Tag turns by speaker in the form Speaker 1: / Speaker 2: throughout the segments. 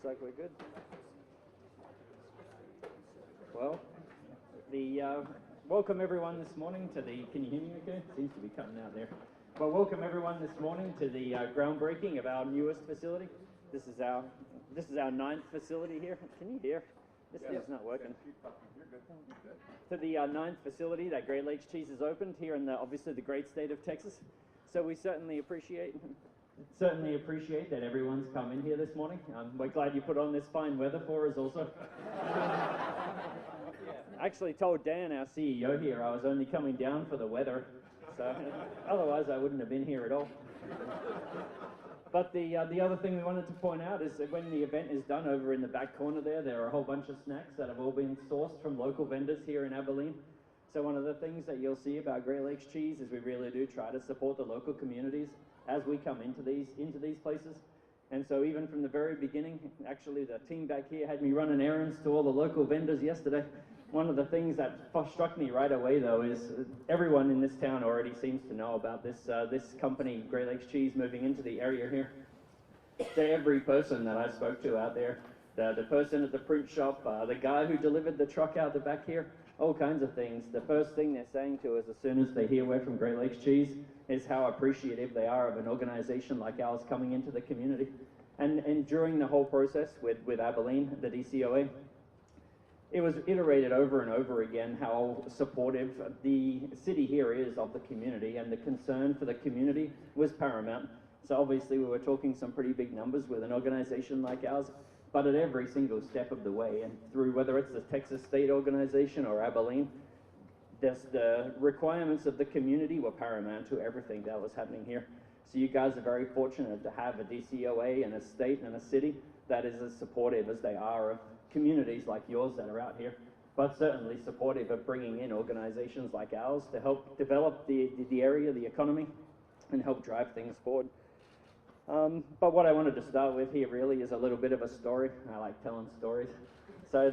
Speaker 1: like we're good. Well, welcome everyone this morning to the, can you hear me okay? Seems to be cutting out there. Well, welcome everyone this morning to the groundbreaking of our newest facility. This is our 9th facility here. Can you hear? This thing's not working. To the 9th facility that Great Lakes Cheese has opened here in obviously the great state of Texas. So we certainly appreciate that everyone's come in here this morning. We're glad you put on this fine weather for us also. I actually told Dan, our CEO here, I was only coming down for the weather, so otherwise I wouldn't have been here at all. But the other thing we wanted to point out is that when the event is done, over in the back corner there are a whole bunch of snacks that have all been sourced from local vendors here in Abilene. So one of the things that you'll see about Great Lakes Cheese is we really do try to support the local communities as we come into these places. And so even from the very beginning, actually the team back here had me running errands to all the local vendors yesterday. One of the things that struck me right away though is everyone in this town already seems to know about this company, Great Lakes Cheese, moving into the area here. So every person that I spoke to out there, the person at the print shop, the guy who delivered the truck out the back here, all kinds of things. The first thing they're saying to us as soon as they hear we're from Great Lakes Cheese is how appreciative they are of an organization like ours coming into the community. And during the whole process with Abilene, the DCOA, it was iterated over and over again how supportive the city here is of the community, and the concern for the community was paramount. So obviously we were talking some pretty big numbers with an organization like ours, but at every single step of the way, and through whether it's the Texas State organization or Abilene, the requirements of the community were paramount to everything that was happening here. So you guys are very fortunate to have a DCOA and a state and a city that is as supportive as they are of communities like yours that are out here, but certainly supportive of bringing in organizations like ours to help develop the area, the economy, and help drive things forward. But what I wanted to start with here really is a little bit of a story. I like telling stories. So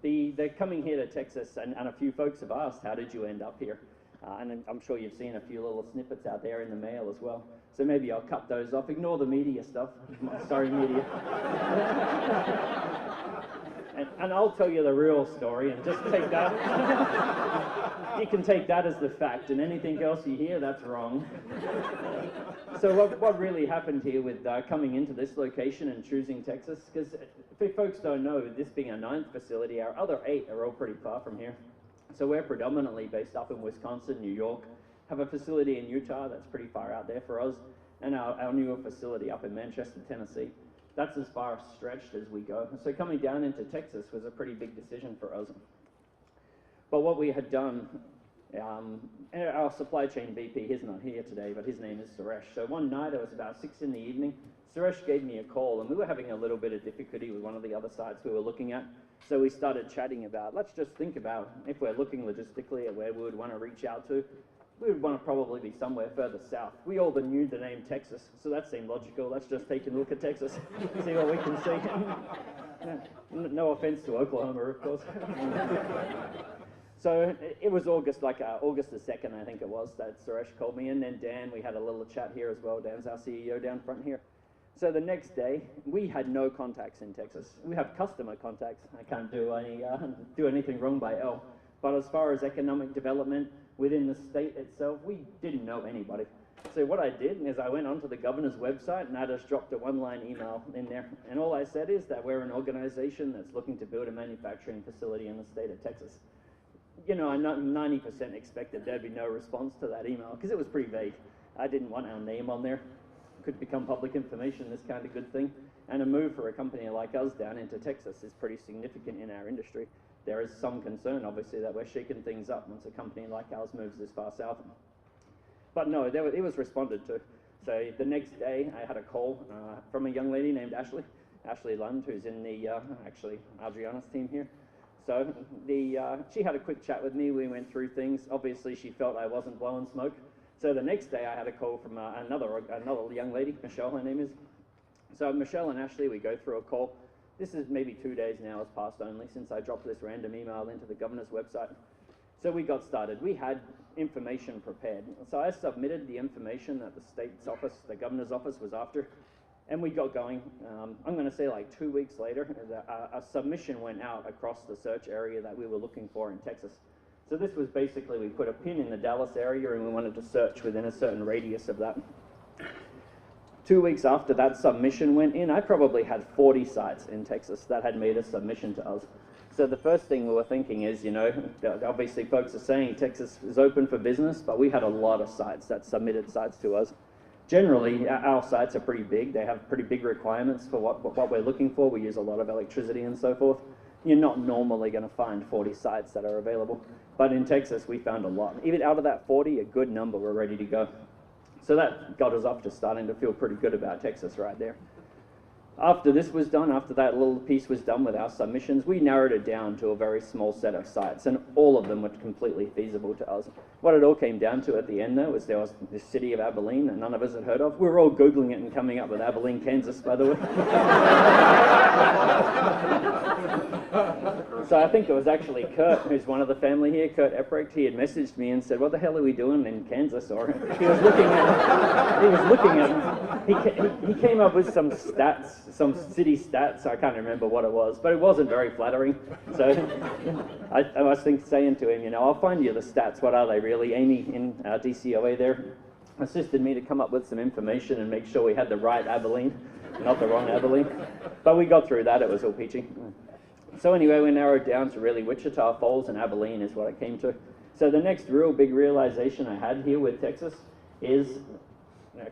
Speaker 1: they're coming here to Texas, and a few folks have asked, how did you end up here? And I'm sure you've seen a few little snippets out there in the mail as well. So maybe I'll cut those off. Ignore the media stuff. Sorry, media. and I'll tell you the real story, and just take that. You can take that as the fact, and anything else you hear, that's wrong. So what really happened here with coming into this location and choosing Texas, because if folks don't know, this being our 9th facility, our other 8 are all pretty far from here. So we're predominantly based up in Wisconsin, New York, have a facility in Utah that's pretty far out there for us, and our newer facility up in Manchester, Tennessee. That's as far stretched as we go. So coming down into Texas was a pretty big decision for us. But what we had done, our supply chain VP, he's not here today, but his name is Suresh. So one night, it was about 6 in the evening, Suresh gave me a call, and we were having a little bit of difficulty with one of the other sites we were looking at. So we started chatting about, let's just think about if we're looking logistically at where we would want to reach out to, we would want to probably be somewhere further south. We all knew the name Texas, so that seemed logical. Let's just take a look at Texas, see what we can see. No offense to Oklahoma, of course. So it was August the 2nd, I think it was, that Suresh called me, and then Dan, we had a little chat here as well. Dan's our CEO down front here. So the next day, we had no contacts in Texas. We have customer contacts. I can't do anything wrong by L. But as far as economic development within the state itself, we didn't know anybody. So what I did is I went onto the governor's website and I just dropped a one-line email in there. And all I said is that we're an organization that's looking to build a manufacturing facility in the state of Texas. You know, I 90% expected there'd be no response to that email because it was pretty vague. I didn't want our name on there. Could become public information, this kind of good thing. And a move for a company like us down into Texas is pretty significant in our industry. There is some concern, obviously, that we're shaking things up once a company like ours moves this far south. But no, it was responded to. So the next day, I had a call from a young lady named Ashley Lund, who's in the, actually, Adriana's team here. So she had a quick chat with me. We went through things. Obviously, she felt I wasn't blowing smoke. So the next day I had a call from another young lady, Michelle, her name is. So Michelle and Ashley, we go through a call. This is maybe 2 days now has passed only since I dropped this random email into the governor's website. So we got started. We had information prepared. So I submitted the information that the state's office, the governor's office was after, And we got going. I'm going to say like 2 weeks later, a submission went out across the search area that we were looking for in Texas. So this was basically, we put a pin in the Dallas area and we wanted to search within a certain radius of that. 2 weeks after that submission went in, I probably had 40 sites in Texas that had made a submission to us. So the first thing we were thinking is, obviously folks are saying Texas is open for business, but we had a lot of sites that submitted sites to us. Generally, our sites are pretty big. They have pretty big requirements for what we're looking for. We use a lot of electricity and so forth. You're not normally going to find 40 sites that are available. But in Texas, we found a lot. Even out of that 40, a good number were ready to go. So that got us off to starting to feel pretty good about Texas right there. After this was done, after that little piece was done with our submissions, we narrowed it down to a very small set of sites, and all of them were completely feasible to us. What it all came down to at the end, though, was there was this city of Abilene that none of us had heard of. We were all Googling it and coming up with Abilene, Kansas, by the way. So I think it was actually Kurt, who's one of the family here, Kurt Epprecht. He had messaged me and said, "What the hell are we doing in Kansas?" Or he came up with some stats, some city stats. I can't remember what it was, but it wasn't very flattering. So I was saying to him, I'll find you the stats. What are they really? Amy in our DCOA there assisted me to come up with some information and make sure we had the right Abilene, not the wrong Abilene. But we got through that. It was all peachy. So anyway, we narrowed down to really Wichita Falls and Abilene is what I came to. So the next real big realization I had here with Texas is,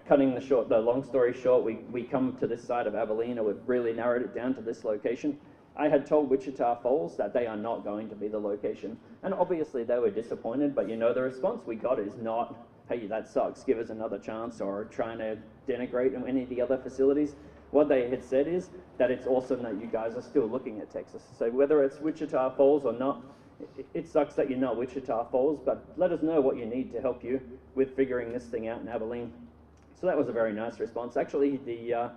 Speaker 1: cutting the long story short, we come to this side of Abilene, and we've really narrowed it down to this location. I had told Wichita Falls that they are not going to be the location. And obviously they were disappointed, but the response we got is not, "Hey, that sucks, give us another chance," or trying to denigrate any of the other facilities. What they had said is that it's awesome that you guys are still looking at Texas. So whether it's Wichita Falls or not, it sucks that you're not Wichita Falls, but let us know what you need to help you with figuring this thing out in Abilene. So that was a very nice response. Actually, the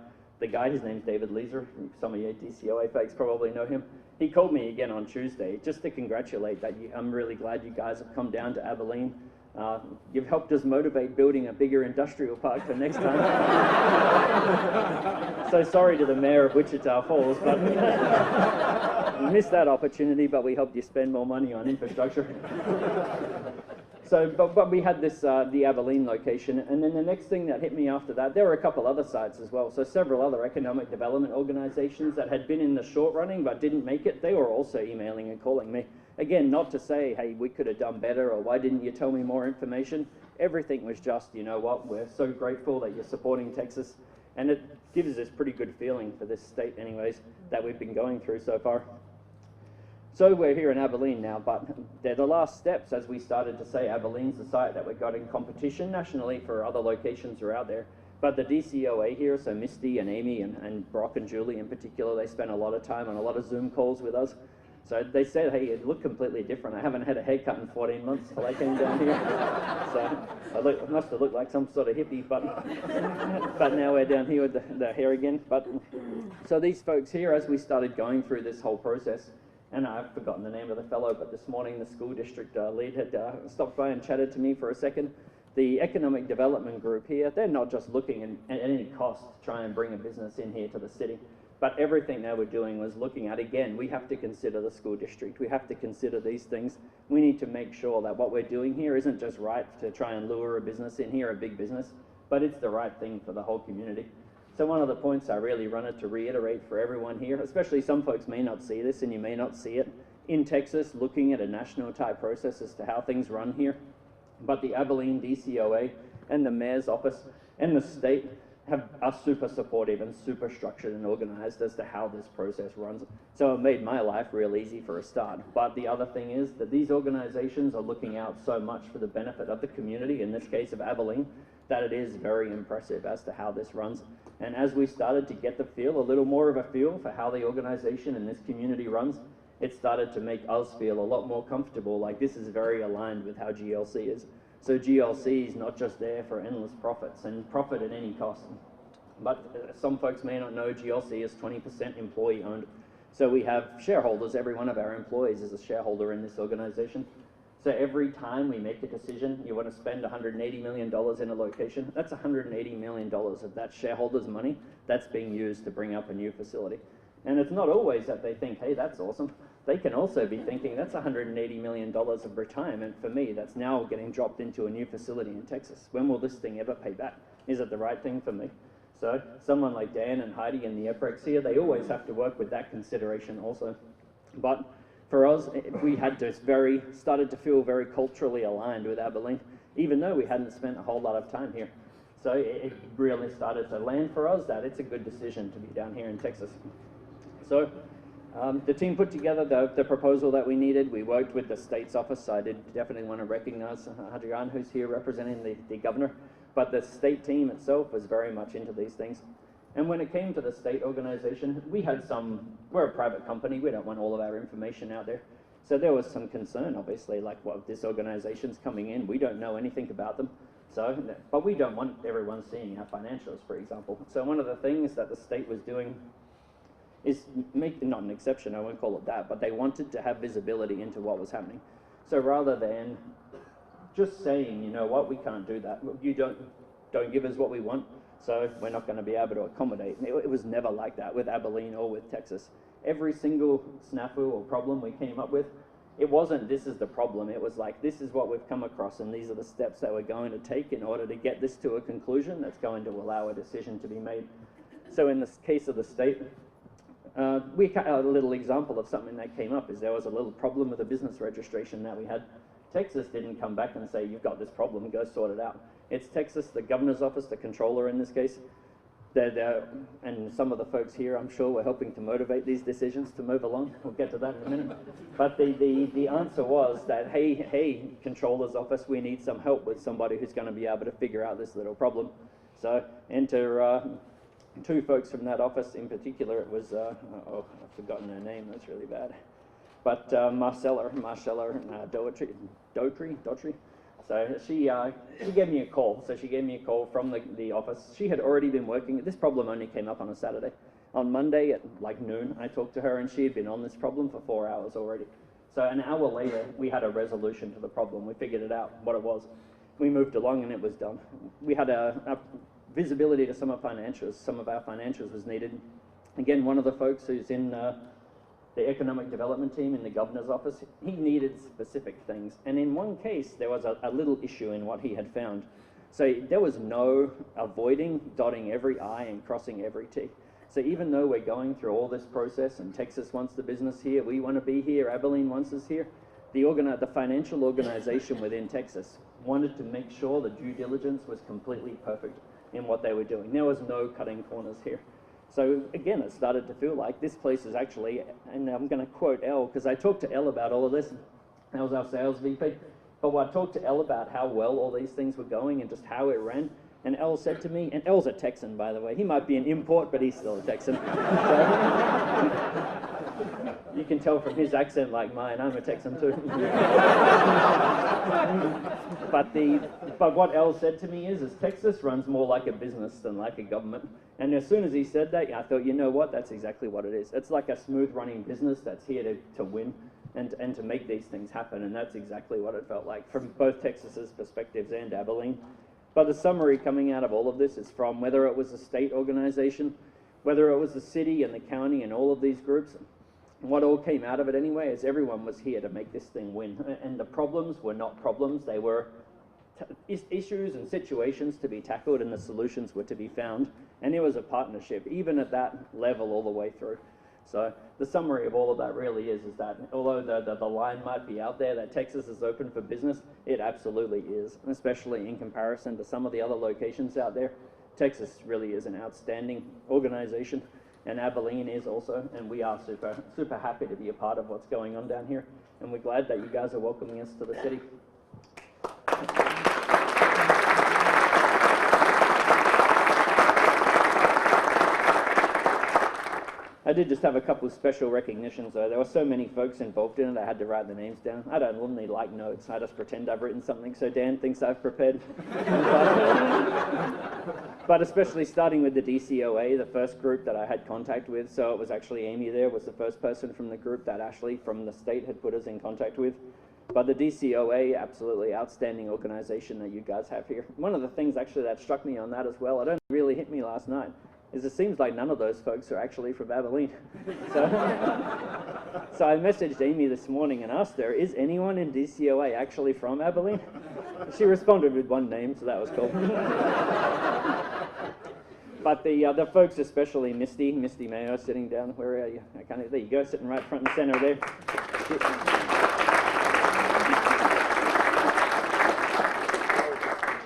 Speaker 1: guy, his name's David Leeser, some of you DCOA folks probably know him. He called me again on Tuesday just to congratulate that I'm really glad you guys have come down to Abilene. You've helped us motivate building a bigger industrial park for next time. So sorry to the mayor of Wichita Falls, but we missed that opportunity, but we helped you spend more money on infrastructure. So, but we had this, the Abilene location, and then the next thing that hit me after that, there were a couple other sites as well. So several other economic development organizations that had been in the short running but didn't make it, they were also emailing and calling me. Again, not to say, "Hey, we could have done better," or "Why didn't you tell me more information?" Everything was just, what, we're so grateful that you're supporting Texas. And it gives us pretty good feeling for this state anyways, that we've been going through so far. So we're here in Abilene now, but they're the last steps, as we started to say. Abilene's the site that we got in competition nationally for other locations are out there. But the DCOA here, so Misty and Amy and Brock and Julie in particular, they spent a lot of time on a lot of Zoom calls with us. So they said, "Hey, it looked completely different. I haven't had a haircut in 14 months till I came down here." So I must have looked like some sort of hippie, but now we're down here with the hair again. But so these folks here, as we started going through this whole process, and I've forgotten the name of the fellow, but this morning the school district lead had stopped by and chatted to me for a second. The economic development group here, they're not just looking at any cost to try and bring a business in here to the city. But everything they were doing was looking at, again, we have to consider the school district. We have to consider these things. We need to make sure that what we're doing here isn't just right to try and lure a business in here, a big business, but it's the right thing for the whole community. So one of the points I really wanted to reiterate for everyone here, especially some folks may not see this and you may not see it, in Texas, looking at a national type process as to how things run here, but the Abilene DCOA and the mayor's office and the state are super supportive and super structured and organized as to how this process runs. So it made my life real easy for a start. But the other thing is that these organizations are looking out so much for the benefit of the community, in this case of Abilene, that it is very impressive as to how this runs. And as we started to get a little more of a feel for how the organization and this community runs, it started to make us feel a lot more comfortable, like this is very aligned with how GLC is. So GLC is not just there for endless profits and profit at any cost. But some folks may not know GLC is 20% employee owned. So we have shareholders. Every one of our employees is a shareholder in this organization. So every time we make a decision, you want to spend $180 million in a location, that's $180 million of that shareholders' money that's being used to bring up a new facility. And it's not always that they think, hey, that's awesome. They can also be thinking, that's $180 million of retirement for me that's now getting dropped into a new facility in Texas. When will this thing ever pay back? Is it the right thing for me? So someone like Dan and Heidi and the EPREX here, they always have to work with that consideration also. But for us, we had to started to feel very culturally aligned with Abilene, even though we hadn't spent a whole lot of time here. So it really started to land for us that it's a good decision to be down here in Texas. So the team put together the proposal that we needed. We worked with the state's office. I did definitely want to recognize Hadrian, who's here representing the governor. But the state team itself was very much into these things. And when it came to the state organization, we're a private company, we don't want all of our information out there. So there was some concern, obviously, like, well, this organization's coming in, we don't know anything about them. So, but we don't want everyone seeing our financials, for example. So one of the things that the state was doing is not an exception, I won't call it that, but they wanted to have visibility into what was happening. So rather than just saying, you know what, we can't do that, you don't give us what we want, so we're not going to be able to accommodate. It was never like that with Abilene or with Texas. Every single snafu or problem we came up with, it wasn't this is the problem, it was like this is what we've come across and these are the steps that we're going to take in order to get this to a conclusion that's going to allow a decision to be made. So in this case of the state, a little example of something that came up is there was a little problem with a business registration that we had. Texas didn't come back and say, you've got this problem, go sort it out. It's Texas, the governor's office, the controller in this case, and some of the folks here, I'm sure, were helping to motivate these decisions to move along. We'll get to that in a minute. But the answer was that, hey, controller's office, we need some help with somebody who's going to be able to figure out this little problem. So enter two folks from that office in particular. It was, I've forgotten her name, that's really bad. But Marcella Daughtry. So she gave me a call. So she gave me a call from the office. She had already been working. This problem only came up on a Saturday. On Monday at like noon, I talked to her and she had been on this problem for 4 hours already. So an hour later, we had a resolution to the problem. We figured it out, what it was. We moved along and it was done. We had a visibility to some of our financials was needed. Again, one of the folks who's in the economic development team in the governor's office, he needed specific things. And in one case, there was a little issue in what he had found. So there was no avoiding dotting every I and crossing every T. So even though we're going through all this process and Texas wants the business here, we want to be here, Abilene wants us here, the financial organization within Texas wanted to make sure the due diligence was completely perfect in what they were doing. There was no cutting corners here. So again, it started to feel like this place is actually, and I'm going to quote Elle, because I talked to Elle about all of this. That was our sales VP. But I talked to Elle about how well all these things were going and just how it ran. And Elle said to me, and Elle's a Texan, by the way. He might be an import, but he's still a Texan. You can tell from his accent like mine, I'm a Texan too. But what Elle said to me is Texas runs more like a business than like a government. And as soon as he said that, I thought, you know what, that's exactly what it is. It's like a smooth running business that's here to win and to make these things happen. And that's exactly what it felt like from both Texas's perspectives and Abilene. But the summary coming out of all of this is from whether it was a state organization, whether it was the city and the county and all of these groups, what all came out of it anyway is everyone was here to make this thing win. And the problems were not problems, they were issues and situations to be tackled and the solutions were to be found. And it was a partnership, even at that level all the way through. So the summary of all of that really is that although the line might be out there that Texas is open for business, it absolutely is, especially in comparison to some of the other locations out there. Texas really is an outstanding organization, and Abilene is also, and we are super happy to be a part of what's going on down here, and we're glad that you guys are welcoming us to the city. I did just have a couple of special recognitions though. There were so many folks involved in it, I had to write the names down. I don't normally like notes, I just pretend I've written something so Dan thinks I've prepared. But especially starting with the DCOA, the first group that I had contact with, so it was actually Amy there, was the first person from the group that Ashley from the state had put us in contact with. But the DCOA, absolutely outstanding organization that you guys have here. One of the things actually that struck me on that as well, it only really hit me last night, is it seems like none of those folks are actually from Abilene. So, so I messaged Amy this morning and asked her, is anyone in DCOA actually from Abilene? She responded with one name, so that was cool. But the folks, especially Misty Mayo, sitting down, where are you? There you go, sitting right front and center there.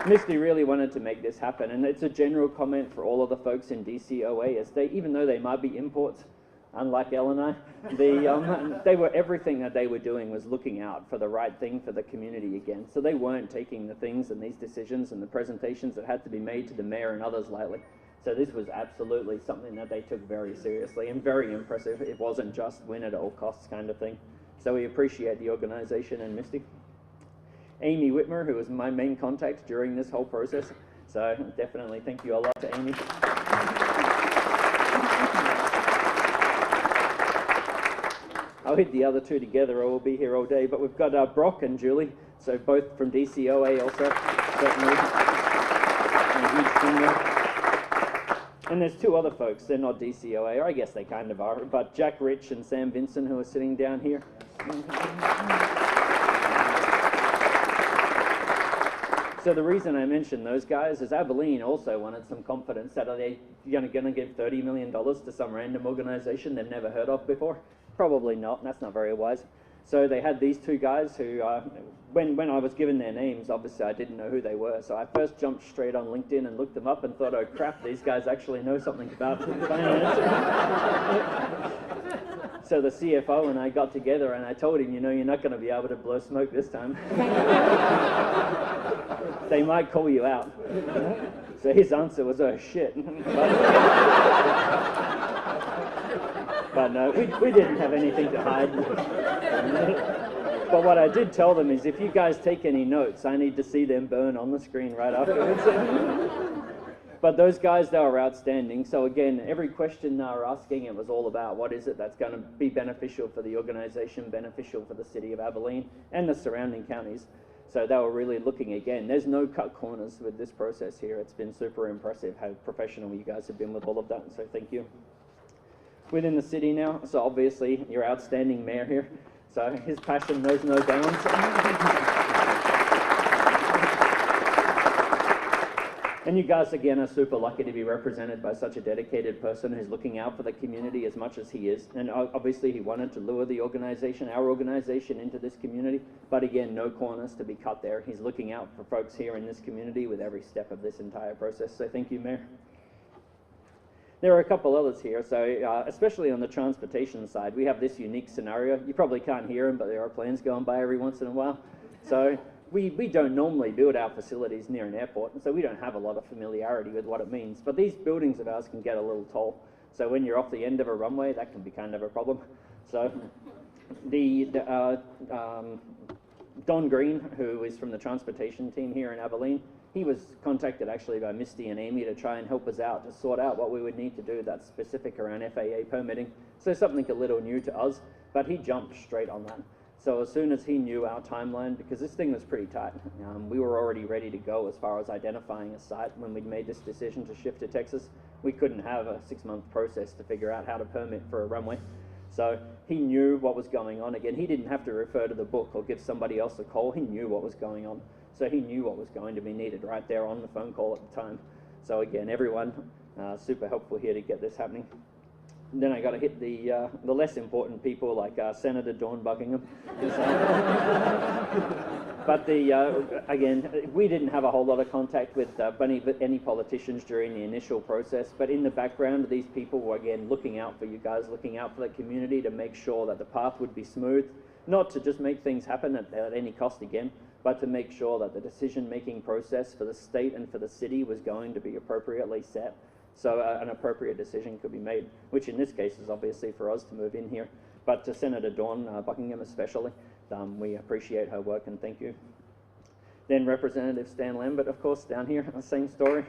Speaker 1: Misty really wanted to make this happen, and it's a general comment for all of the folks in DCOA, as even though they might be imports, unlike Elle and I, they were, everything that they were doing was looking out for the right thing for the community again. So they weren't taking the things and these decisions and the presentations that had to be made to the mayor and others lightly. So this was absolutely something that they took very seriously and very impressive. It wasn't just win at all costs kind of thing. So we appreciate the organization and Misty. Amy Whitmer, who was my main contact during this whole process. So definitely thank you a lot to Amy. I'll hit the other two together or we'll be here all day, but we've got Brock and Julie, so both from DCOA also, certainly a huge thing there. And there's two other folks, they're not DCOA, or I guess they kind of are, but Jack Rich and Sam Vinson, who are sitting down here. So the reason I mentioned those guys is Abilene also wanted some confidence that are they going to give $30 million to some random organization they've never heard of before? Probably not, that's not very wise. So they had these two guys who, when I was given their names, obviously I didn't know who they were. So I first jumped straight on LinkedIn and looked them up and thought, oh crap, these guys actually know something about finance. So the CFO and I got together and I told him, you know, you're not going to be able to blow smoke this time. They might call you out. So his answer was, oh shit. But no, we didn't have anything to hide. But what I did tell them is, if you guys take any notes, I need to see them burn on the screen right afterwards. But those guys, they were outstanding. So again, every question they were asking, it was all about what is it that's going to be beneficial for the organization, beneficial for the city of Abilene and the surrounding counties. So they were really looking again. There's no cut corners with this process here. It's been super impressive how professional you guys have been with all of that. So thank you. Within the city now, so obviously your outstanding mayor here. So his passion knows no bounds. And you guys, again, are super lucky to be represented by such a dedicated person who's looking out for the community as much as he is. And obviously he wanted to lure the organization, our organization, into this community. But again, no corners to be cut there. He's looking out for folks here in this community with every step of this entire process. So thank you, Mayor. There are a couple others here, so especially on the transportation side, we have this unique scenario. You probably can't hear them, but there are planes going by every once in a while. So we don't normally build our facilities near an airport, and so we don't have a lot of familiarity with what it means. But these buildings of ours can get a little tall. So when you're off the end of a runway, that can be kind of a problem. So Don Green, who is from the transportation team here in Abilene, he was contacted actually by Misty and Amy to try and help us out, to sort out what we would need to do that's specific around FAA permitting. So something a little new to us, but he jumped straight on that. So as soon as he knew our timeline, because this thing was pretty tight, we were already ready to go as far as identifying a site when we'd made this decision to shift to Texas. We couldn't have a 6-month process to figure out how to permit for a runway. So he knew what was going on. Again, he didn't have to refer to the book or give somebody else a call. He knew what was going on. So he knew what was going to be needed right there on the phone call at the time. So again, everyone super helpful here to get this happening. And then I got to hit the less important people like Senator Dawn Buckingham. But again, we didn't have a whole lot of contact with any politicians during the initial process. But in the background, these people were again looking out for you guys, looking out for the community to make sure that the path would be smooth, not to just make things happen at any cost again, but to make sure that the decision-making process for the state and for the city was going to be appropriately set, so an appropriate decision could be made, which in this case is obviously for us to move in here. But to Senator Dawn Buckingham especially, we appreciate her work and thank you. Then Representative Stan Lambert, of course, down here, same story.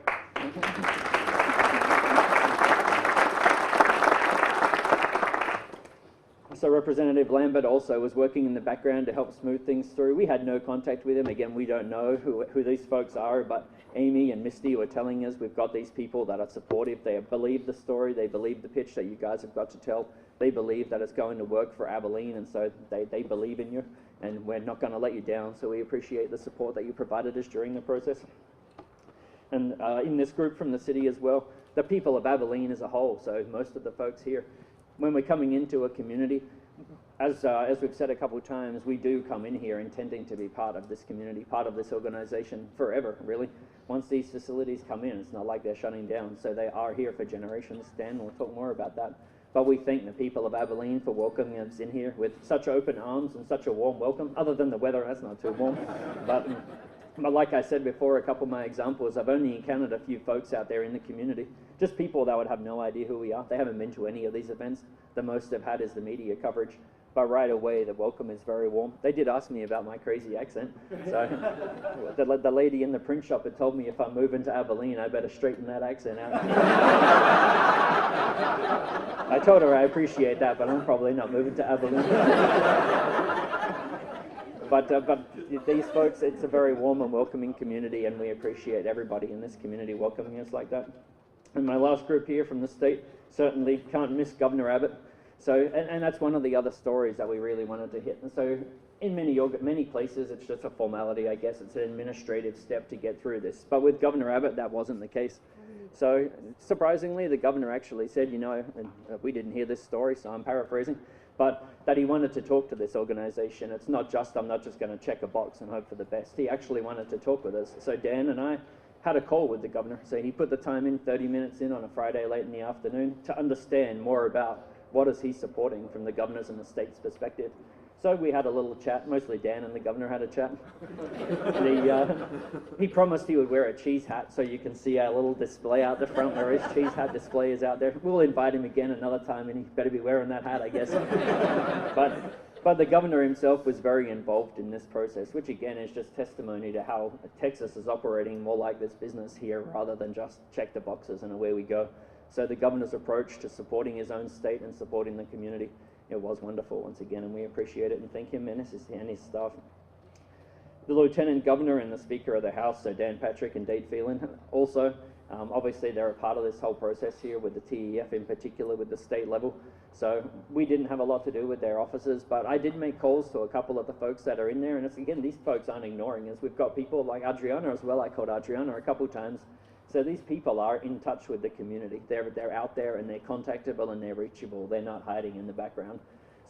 Speaker 1: So Representative Lambert also was working in the background to help smooth things through. We had no contact with him. Again, we don't know who these folks are, but Amy and Misty were telling us we've got these people that are supportive. They believe the story. They believe the pitch that you guys have got to tell. They believe that it's going to work for Abilene, and so they believe in you, and we're not going to let you down. So we appreciate the support that you provided us during the process. And in this group from the city as well, the people of Abilene as a whole, so most of the folks here, when we're coming into a community, as we've said a couple of times, we do come in here intending to be part of this community, part of this organization forever, really. Once these facilities come in, it's not like they're shutting down, so they are here for generations. Dan will talk more about that. But we thank the people of Abilene for welcoming us in here with such open arms and such a warm welcome, other than the weather, that's not too warm. But like I said before, a couple of my examples, I've only encountered a few folks out there in the community, just people that would have no idea who we are. They haven't been to any of these events. The most they've had is the media coverage. But right away, the welcome is very warm. They did ask me about my crazy accent. So the lady in the print shop had told me if I move into Abilene, I better straighten that accent out. I told her I appreciate that, but I'm probably not moving to Abilene. But these folks, it's a very warm and welcoming community, and we appreciate everybody in this community welcoming us like that. And my last group here from the state, certainly can't miss Governor Abbott. So, and that's one of the other stories that we really wanted to hit. And so in many places, it's just a formality, I guess. It's an administrative step to get through this. But with Governor Abbott, that wasn't the case. So surprisingly, the governor actually said, you know, and we didn't hear this story, so I'm paraphrasing, but that he wanted to talk to this organization. It's not just, I'm not just going to check a box and hope for the best. He actually wanted to talk with us. So Dan and I had a call with the governor. So he put the time in, 30 minutes in on a Friday late in the afternoon, to understand more about what is he supporting from the governor's and the state's perspective. So we had a little chat, mostly Dan and the governor had a chat. He promised he would wear a cheese hat, so you can see our little display out the front where his cheese hat display is out there. We'll invite him again another time, and he better be wearing that hat, I guess. But the governor himself was very involved in this process, which again is just testimony to how Texas is operating more like this business here rather than just check the boxes and away we go. So the governor's approach to supporting his own state and supporting the community, it was wonderful once again, and we appreciate it and thank him and his staff. The Lieutenant Governor and the Speaker of the House, so Dan Patrick and Dade Phelan, also, obviously they're a part of this whole process here with the TEF in particular with the state level. So we didn't have a lot to do with their offices, but I did make calls to a couple of the folks that are in there, and it's, again, these folks aren't ignoring us. We've got people like Adriana as well. I called Adriana a couple times. So these people are in touch with the community. They're out there and they're contactable and they're reachable. They're not hiding in the background.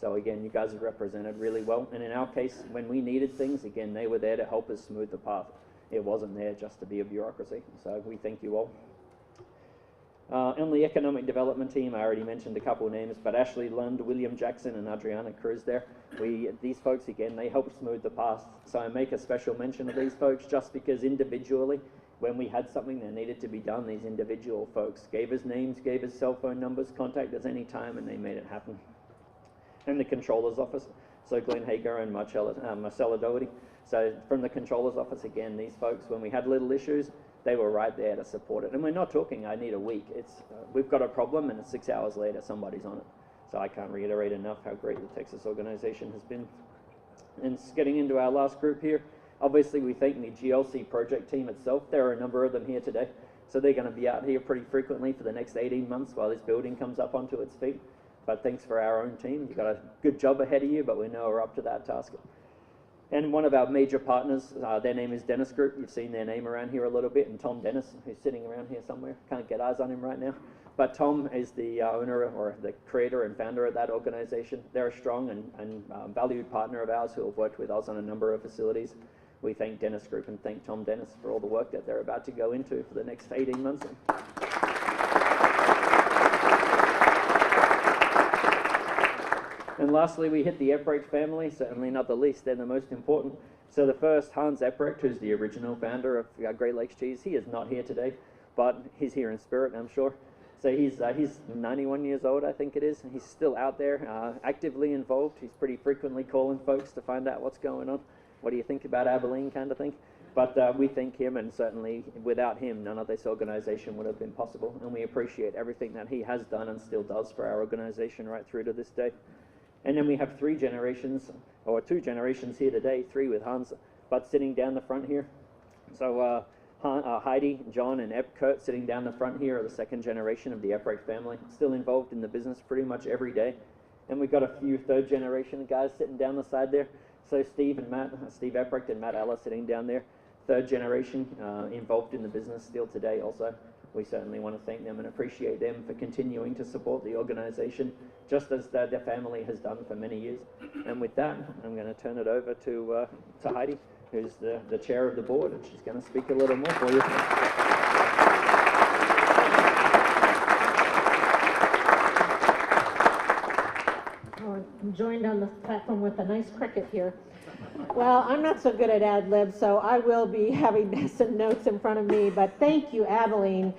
Speaker 1: So again, you guys are represented really well. And in our case, when we needed things, again, they were there to help us smooth the path. It wasn't there just to be a bureaucracy. So we thank you all. On the economic development team, I already mentioned a couple of names, but Ashley Lund, William Jackson, and Adriana Cruz there. These folks, again, they helped smooth the path. So I make a special mention of these folks just because individually, when we had something that needed to be done, these individual folks gave us names, gave us cell phone numbers, contact us anytime, and they made it happen. And the controller's office, so Glenn Hager and Marcella Doherty. So from the controller's office, again, these folks, when we had little issues, they were right there to support it. And we're not talking, I need a week. It's we've got a problem, and it's 6 hours later, somebody's on it. So I can't reiterate enough how great the Texas organization has been. And getting into our last group here, obviously, we thank the GLC project team itself. There are a number of them here today. So they're going to be out here pretty frequently for the next 18 months while this building comes up onto its feet. But thanks for our own team. You've got a good job ahead of you, but we know we're up to that task. And one of our major partners, their name is Dennis Group. You've seen their name around here a little bit. And Tom Dennis, who's sitting around here somewhere. Can't get eyes on him right now. But Tom is the owner or the creator and founder of that organization. They're a strong and valued partner of ours who have worked with us on a number of facilities. We thank Dennis Group and thank Tom Dennis for all the work that they're about to go into for the next 18 months. And lastly, we hit the Epprecht family, certainly not the least, they're the most important. So the first, Hans Epprecht, who's the original founder of Great Lakes Cheese, he is not here today, but he's here in spirit, I'm sure. So he's 91 years old, I think it is. He's still out there, actively involved. He's pretty frequently calling folks to find out what's going on. What do you think about Abilene kind of thing? But we thank him, and certainly without him, none of this organization would have been possible. And we appreciate everything that he has done and still does for our organization right through to this day. And then we have 3 generations, or 2 generations here today, 3 with Hans, but sitting down the front here. So Heidi, John, and Kurt sitting down the front here are the 2nd generation of the Epprecht family, still involved in the business pretty much every day. And we've got a few 3rd generation guys sitting down the side there. So Steve Epprecht and Matt Aller sitting down there, 3rd generation, involved in the business still today also. We certainly want to thank them and appreciate them for continuing to support the organization, just as their family has done for many years. And with that, I'm going to turn it over to Heidi, who's the chair of the board, and she's going to speak a little more for you.
Speaker 2: I'm joined on the platform with a nice cricket here. Well, I'm not so good at ad libs, so I will be having some notes in front of me, but thank you, Abilene.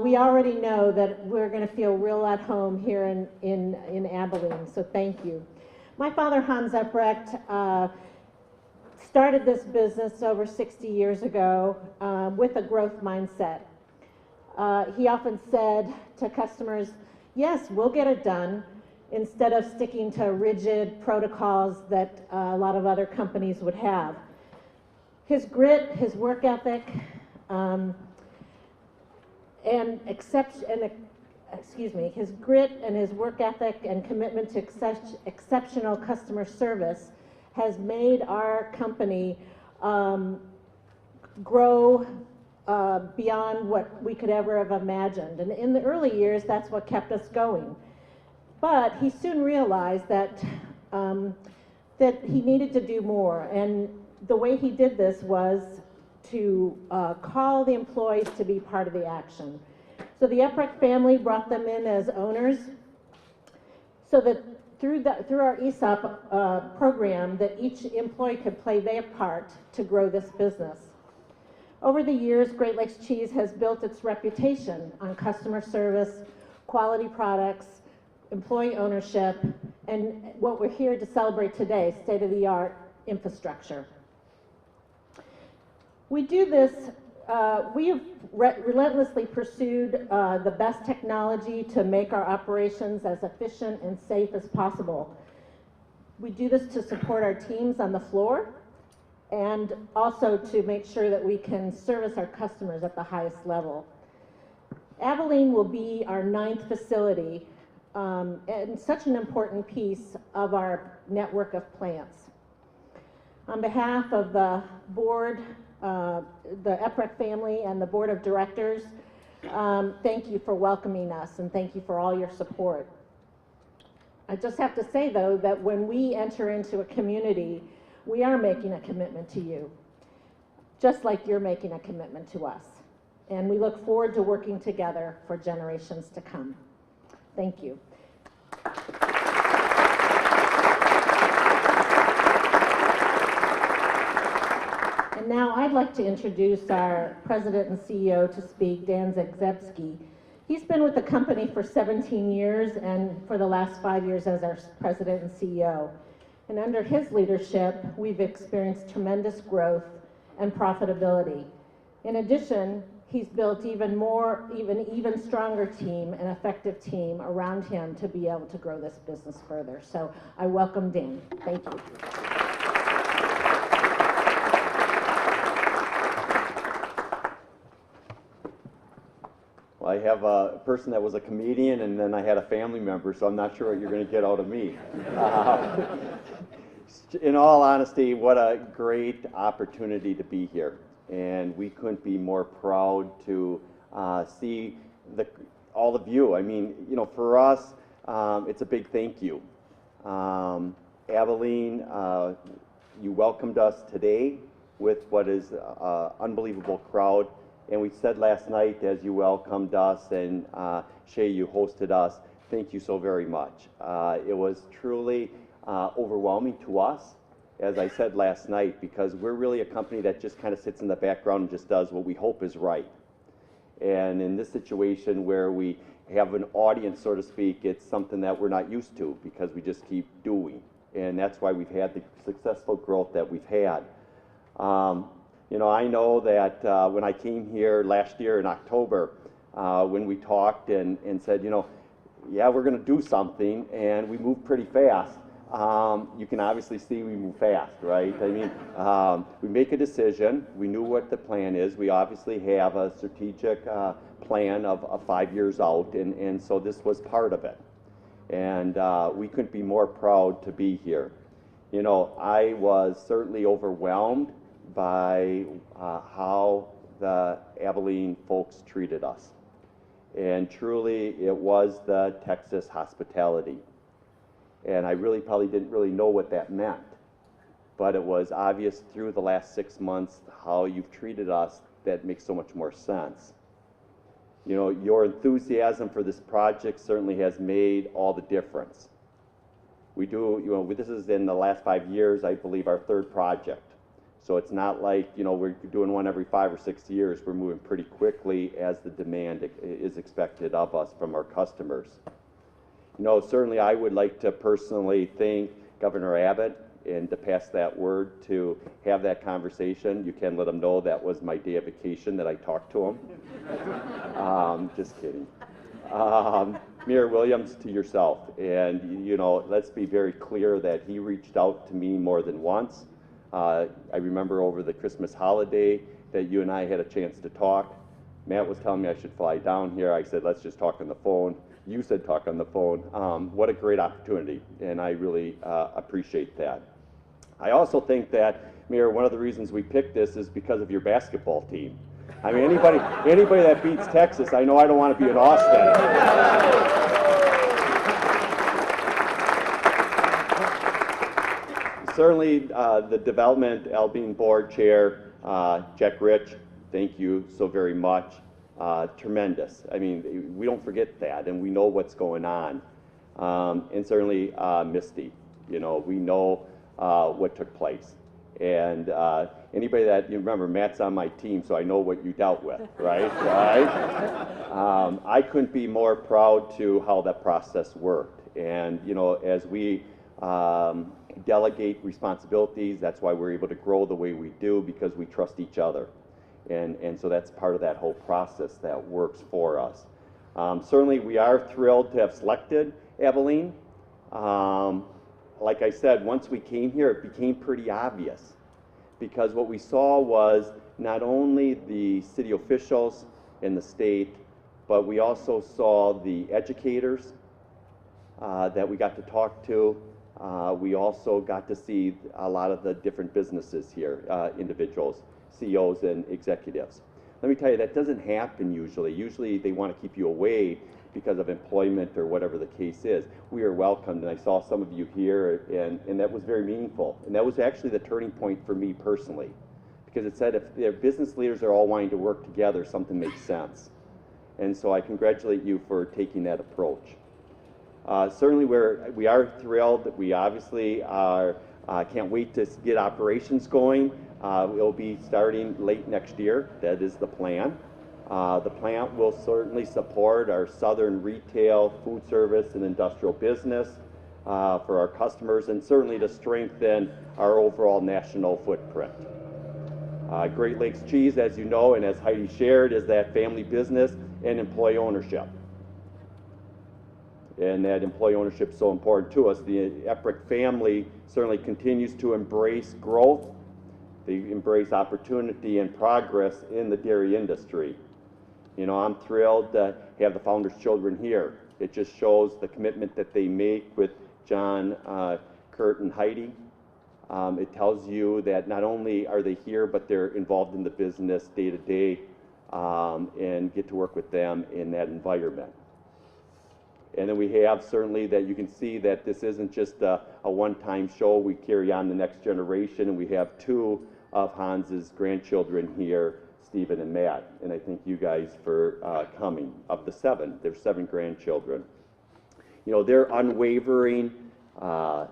Speaker 2: We already know that we're going to feel real at home here in Abilene, so thank you. My father, Hans Epprecht, started this business over 60 years ago with a growth mindset. He often said to customers, yes, we'll get it done, instead of sticking to rigid protocols that a lot of other companies would have. His grit, his work ethic, his grit and his work ethic and commitment to exceptional customer service has made our company grow beyond what we could ever have imagined. And in the early years, that's what kept us going. But he soon realized that that he needed to do more, and the way he did this was to call the employees to be part of the action. So the Epprecht family brought them in as owners, so that through our ESOP program, that each employee could play their part to grow this business. Over the years, Great Lakes Cheese has built its reputation on customer service, quality products, employee ownership, and what we're here to celebrate today, state-of-the-art infrastructure. We do this, we have relentlessly pursued the best technology to make our operations as efficient and safe as possible. We do this to support our teams on the floor and also to make sure that we can service our customers at the highest level. Abilene will be our 9th facility and such an important piece of our network of plants. On behalf of the board, the Epprecht family and the board of directors, thank you for welcoming us and thank you for all your support. I just have to say though that when we enter into a community, we are making a commitment to you, just like you're making a commitment to us. And we look forward to working together for generations to come. Thank you. And now I'd like to introduce our president and CEO to speak, Dan Zxebski. He's been with the company for 17 years and for the last 5 years as our president and CEO. And under his leadership, we've experienced tremendous growth and profitability. In addition, he's built even stronger team, an effective team around him to be able to grow this business further. So I welcome Dan. Thank you.
Speaker 3: Well, I have a person that was a comedian, and then I had a family member, so I'm not sure what you're going to get out of me. In all honesty, what a great opportunity to be here. And we couldn't be more proud to see all of you. I mean, you know, for us, it's a big thank you. Abilene, you welcomed us today with what is an unbelievable crowd. And we said last night as you welcomed us and Shay, you hosted us, thank you so very much. It was truly overwhelming to us, as I said last night, because we're really a company that just kind of sits in the background and just does what we hope is right. And in this situation where we have an audience, so to speak, it's something that we're not used to because we just keep doing. And that's why we've had the successful growth that we've had. You know, I know that when I came here last year in October, when we talked and said, you know, yeah, we're going to do something, and we moved pretty fast. You can obviously see we move fast, right? I mean, we make a decision. We knew what the plan is. We obviously have a strategic plan of 5 years out, and so this was part of it. And we couldn't be more proud to be here. You know, I was certainly overwhelmed by how the Abilene folks treated us. And truly, it was the Texas hospitality. And I really probably didn't really know what that meant. But it was obvious through the last 6 months how you've treated us that makes so much more sense. You know, your enthusiasm for this project certainly has made all the difference. We do, you know, this is in the last 5 years, I believe, our third project. So it's not like, you know, we're doing one every 5 or 6 years. We're moving pretty quickly as the demand is expected of us from our customers. You know, certainly I would like to personally thank Governor Abbott and to pass that word to have that conversation. You can let him know that was my day of vacation that I talked to him. Just kidding. Mayor Williams, to yourself. And, you know, let's be very clear that he reached out to me more than once. I remember over the Christmas holiday that you and I had a chance to talk. Matt was telling me I should fly down here. I said, let's just talk on the phone. You said talk on the phone. What a great opportunity, and I really appreciate that. I also think that, Mayor, one of the reasons we picked this is because of your basketball team. I mean, anybody that beats Texas, I know I don't want to be in Austin. Certainly, the Development Abilene Board Chair, Jack Rich, thank you so very much. Tremendous. I mean, we don't forget that, and we know what's going on. And certainly, Misty, you know, we know what took place. And anybody that, you remember, Matt's on my team, so I know what you dealt with, right? Right? I couldn't be more proud to how that process worked. And, you know, as we delegate responsibilities, that's why we're able to grow the way we do, because we trust each other. And so that's part of that whole process that works for us. Certainly, we are thrilled to have selected Abilene. Like I said, once we came here, it became pretty obvious, because what we saw was not only the city officials in the state, but we also saw the educators that we got to talk to. We also got to see a lot of the different businesses here, individuals, CEOs and executives. Let me tell you, that doesn't happen usually. Usually they want to keep you away because of employment or whatever the case is. We are welcomed, and I saw some of you here, and that was very meaningful. And that was actually the turning point for me personally, because it said if their business leaders are all wanting to work together, something makes sense. And so I congratulate you for taking that approach. Certainly we are thrilled. We obviously are, can't wait to get operations going. It'll be starting late next year. That is the plan. The plant will certainly support our southern retail, food service, and industrial business for our customers, and certainly to strengthen our overall national footprint. Great Lakes Cheese, as you know, and as Heidi shared, is that family business and employee ownership. And that employee ownership is so important to us. The Eprick family certainly continues to embrace growth. They embrace opportunity and progress in the dairy industry. You know, I'm thrilled to have the founders' children here. It just shows the commitment that they make with John, Kurt, and Heidi. It tells you that not only are they here, but they're involved in the business day to day, and get to work with them in that environment. And then we have certainly that you can see that this isn't just a one-time show. We carry on the next generation, and we have two of Hans's grandchildren here, Stephen and Matt. And I thank you guys for coming. Of the 7, there's 7 grandchildren. You know, they're unwavering. I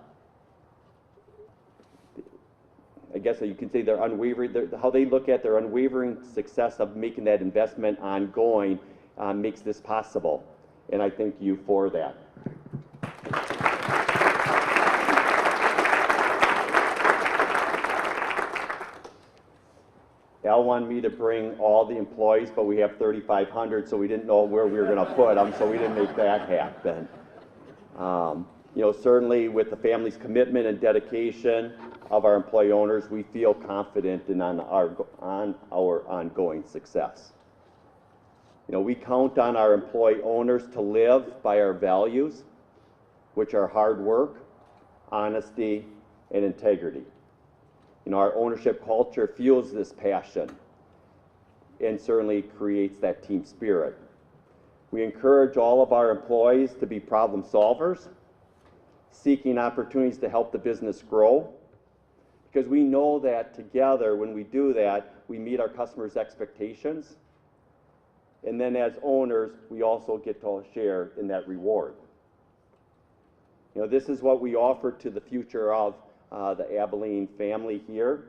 Speaker 3: guess you can say they're unwavering. How they look at their unwavering success of making that investment ongoing makes this possible. And I thank you for that. Al wanted me to bring all the employees, but we have 3,500, so we didn't know where we were going to put them, so we didn't make that happen. You know, certainly with the family's commitment and dedication of our employee owners, we feel confident on our ongoing success. You know, we count on our employee owners to live by our values, which are hard work, honesty, and integrity. You know, our ownership culture fuels this passion and certainly creates that team spirit. We encourage all of our employees to be problem solvers, seeking opportunities to help the business grow, because we know that together, when we do that, we meet our customers' expectations, and then as owners, we also get to share in that reward. You know, this is what we offer to the future of the Abilene family here,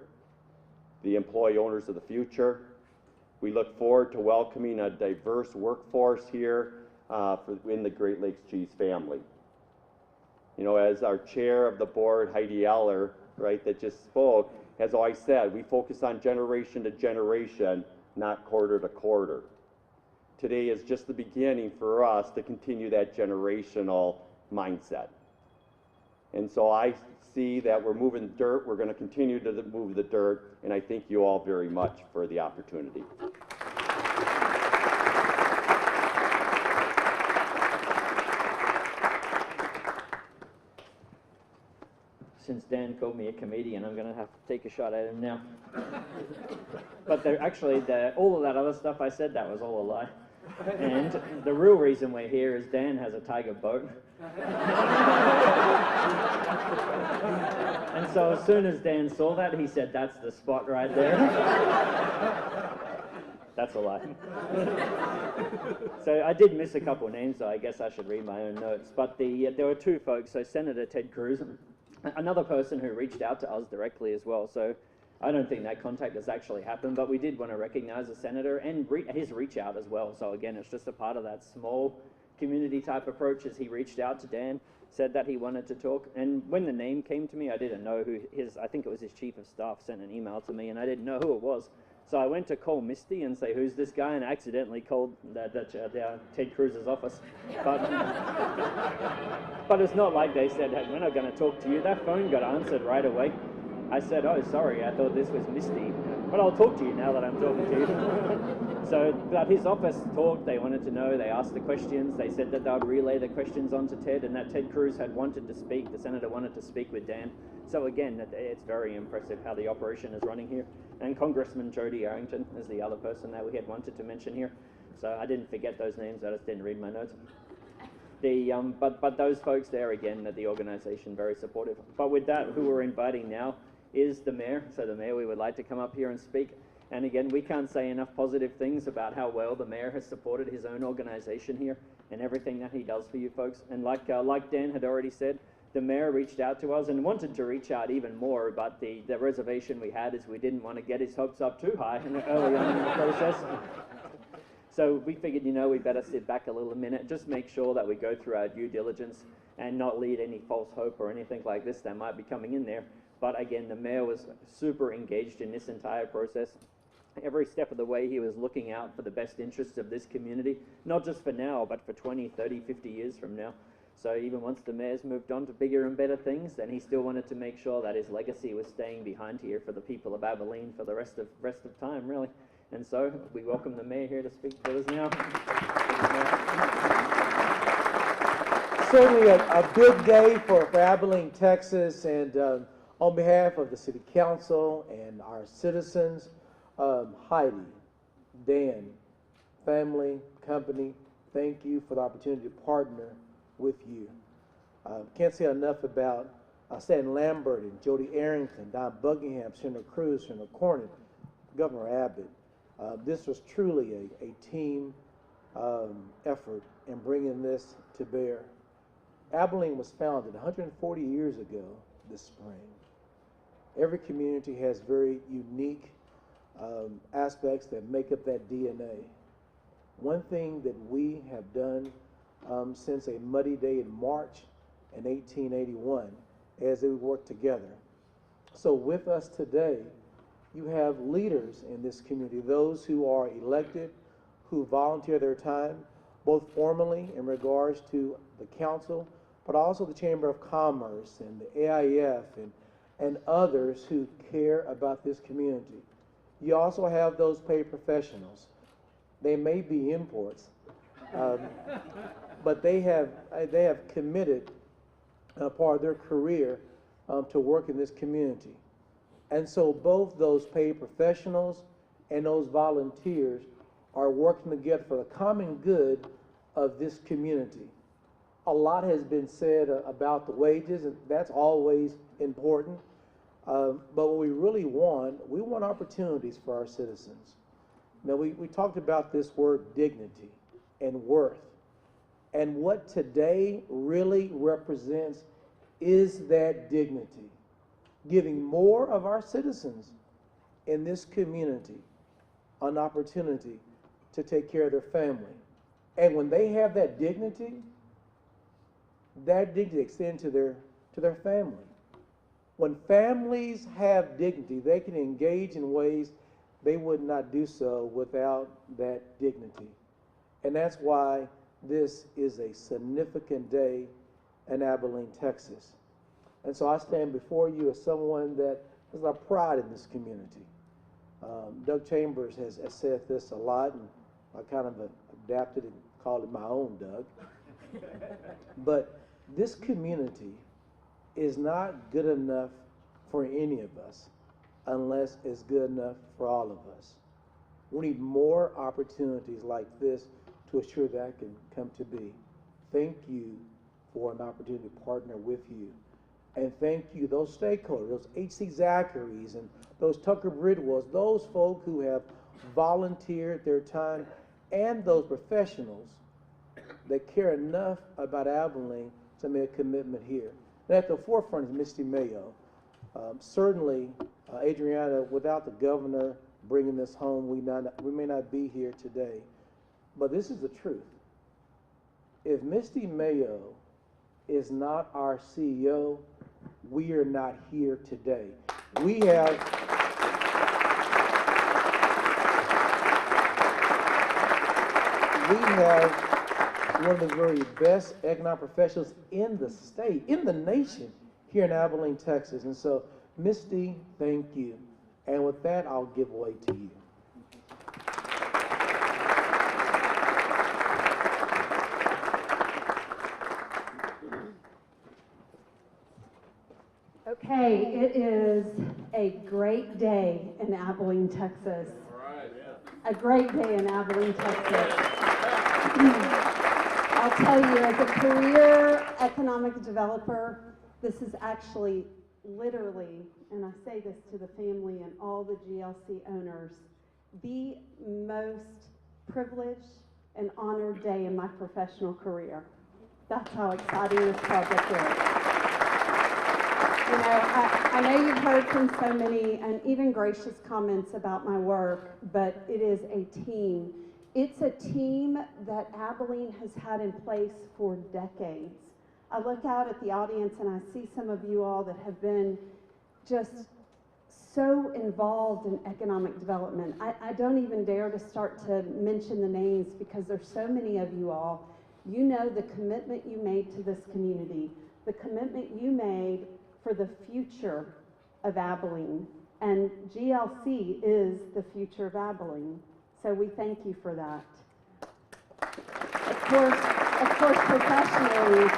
Speaker 3: the employee owners of the future. We look forward to welcoming a diverse workforce here in the Great Lakes Cheese family. You know, as our chair of the board, Heidi Eller, right, that just spoke, has always said, we focus on generation to generation, not quarter to quarter. Today is just the beginning for us to continue that generational mindset. And so I see that we're moving dirt, we're going to continue to move the dirt, and I thank you all very much for the opportunity.
Speaker 1: Since Dan called me a comedian, I'm going to have to take a shot at him now. But actually, all of that other stuff I said, that was all a lie. And the real reason we're here is Dan has a tiger boat. And so as soon as Dan saw that, he said, that's the spot right there. That's a lie. So I did miss a couple names, so I guess I should read my own notes. But there were two folks, so Senator Ted Cruz, another person who reached out to us directly as well. So I don't think that contact has actually happened, but we did want to recognize the senator and his reach out as well. So again, it's just a part of that small community type approach. As he reached out to Dan, said that he wanted to talk, and when the name came to me, I didn't know who I think it was his chief of staff sent an email to me, and I didn't know who it was. So I went to call Misty and say, who's this guy? And I accidentally called Ted Cruz's office. But it's not like they said, hey, we're not going to talk to you. That phone got answered right away. I said, oh, sorry, I thought this was Misty. But I'll talk to you now that I'm talking to you. So, but his office talked, they wanted to know, they asked the questions, they said that they would relay the questions on to Ted, and that Ted Cruz had wanted to speak, the senator wanted to speak with Dan. So again, it's very impressive how the operation is running here. And Congressman Jody Arrington is the other person that we had wanted to mention here. So I didn't forget those names, I just didn't read my notes. But those folks there, again, the organization, very supportive. But with that, who we're inviting now is the mayor. So the mayor, we would like to come up here and speak. And again, we can't say enough positive things about how well the mayor has supported his own organization here and everything that he does for you folks. And like Dan had already said, the mayor reached out to us and wanted to reach out even more, but the reservation we had is we didn't want to get his hopes up too high early on in the process. So we figured, you know, we better sit back a little minute, just make sure that we go through our due diligence and not lead any false hope or anything like this that might be coming in there. But again, the mayor was super engaged in this entire process. Every step of the way, he was looking out for the best interests of this community, not just for now, but for 20, 30, 50 years from now. So even once the mayor's moved on to bigger and better things, then he still wanted to make sure that his legacy was staying behind here for the people of Abilene for the rest of time, really. And so we welcome the mayor here to speak to us now.
Speaker 4: Certainly a big day for Abilene, Texas, and on behalf of the City Council and our citizens, Heidi, Dan, family, company, thank you for the opportunity to partner with you. Can't say enough about Stan Lambert and Jody Arrington, Don Buckingham, Senator Cruz, Senator Cornyn, Governor Abbott. This was truly a team effort in bringing this to bear. Abilene was founded 140 years ago this spring. Every community has very unique aspects that make up that DNA. One thing that we have done since a muddy day in March in 1881 is that we worked together. So with us today You have leaders in this community, those who are elected, who volunteer their time, both formally in regards to the council, but also the Chamber of Commerce and the AIF and others who care about this community. You also have those paid professionals. They may be imports, but they have committed a part of their career to work in this community. And so both those paid professionals and those volunteers are working together for the common good of this community. A lot has been said about the wages, and that's always important. But what we really want opportunities for our citizens. Now, we talked about this word dignity and worth. And what today really represents is that dignity, giving more of our citizens in this community an opportunity to take care of their family. And when they have that dignity extends to their family. When families have dignity, they can engage in ways they would not do so without that dignity. And that's why this is a significant day in Abilene, Texas. And so I stand before you as someone that has a lot of pride in this community. Doug Chambers has said this a lot, and I kind of adapted and called it my own Doug. But this community is not good enough for any of us unless it's good enough for all of us. We need more opportunities like this to assure that can come to be. Thank you for an opportunity to partner with you. And thank you, those stakeholders, those H.C. Zacharys and those Tucker Bridwells, those folk who have volunteered their time, and those professionals that care enough about Abilene to make a commitment here. And at the forefront is Misty Mayo. Certainly, Adriana, without the governor bringing this home, we may not be here today. But this is the truth. If Misty Mayo is not our CEO, we are not here today. We have one of the very best economic professionals in the state, in the nation, here in Abilene, Texas. And so, Misty, thank you. And with that, I'll give way to you.
Speaker 5: Okay, it is a great day in Abilene, Texas.
Speaker 6: All right.
Speaker 5: A great day in Abilene, Texas. I'll tell you, as a career economic developer, this is actually literally, and I say this to the family and all the GLC owners, the most privileged and honored day in my professional career. That's how exciting this project is. You know, I know you've heard from so many and even gracious comments about my work, but it is a team. It's a team that Abilene has had in place for decades. I look out at the audience and I see some of you all that have been just so involved in economic development. I don't even dare to start to mention the names because there's so many of you all. You know the commitment you made to this community, the commitment you made for the future of Abilene. And GLC is the future of Abilene. So we thank you for that. Of course, professionally,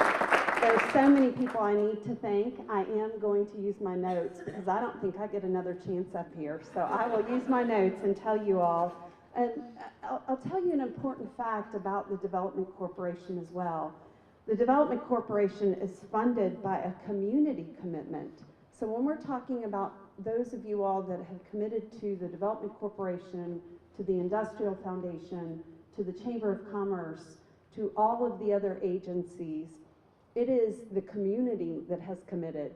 Speaker 5: there's so many people I need to thank. I am going to use my notes because I don't think I get another chance up here. So I will use my notes and tell you all. And I'll tell you an important fact about the Development Corporation as well. The Development Corporation is funded by a community commitment. So when we're talking about those of you all that have committed to the Development Corporation, to the Industrial Foundation, to the Chamber of Commerce, to all of the other agencies, it is the community that has committed.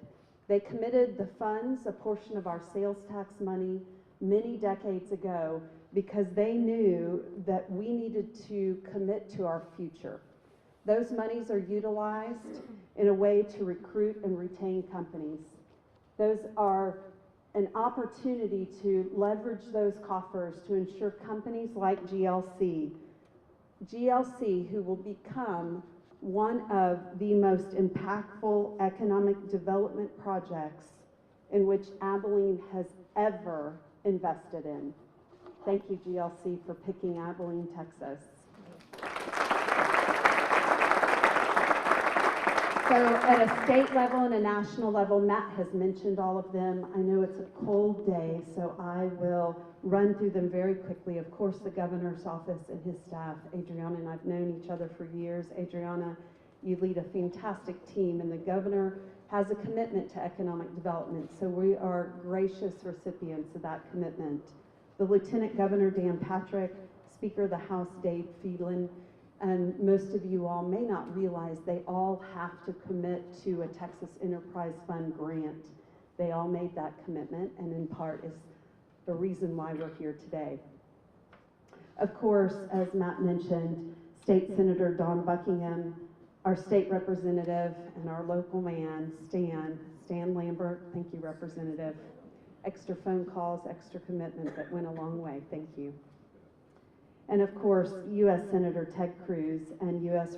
Speaker 5: They committed the funds, a portion of our sales tax money, many decades ago because they knew that we needed to commit to our future. Those monies are utilized in a way to recruit and retain companies. Those are an opportunity to leverage those coffers to ensure companies like GLC, who will become one of the most impactful economic development projects in which Abilene has ever invested in. Thank you, GLC, for picking Abilene, Texas. So at a state level and a national level, Matt has mentioned all of them. I know it's a cold day, so I will run through them very quickly. Of course, the governor's office and his staff. Adriana and I've known each other for years. Adriana, you lead a fantastic team, and the governor has a commitment to economic development, so we are gracious recipients of that commitment. The Lieutenant Governor, Dan Patrick, Speaker of the House, Dave Fiedlin, and most of you all may not realize they all have to commit to a Texas Enterprise Fund grant. They all made that commitment, and in part is the reason why we're here today. Of course, as Matt mentioned, State Senator Don Buckingham, our state representative, and our local man, Stan Lambert. Thank you, Representative. Extra phone calls, extra commitment that went a long way. Thank you. And of course, U.S. Senator Ted Cruz and U.S.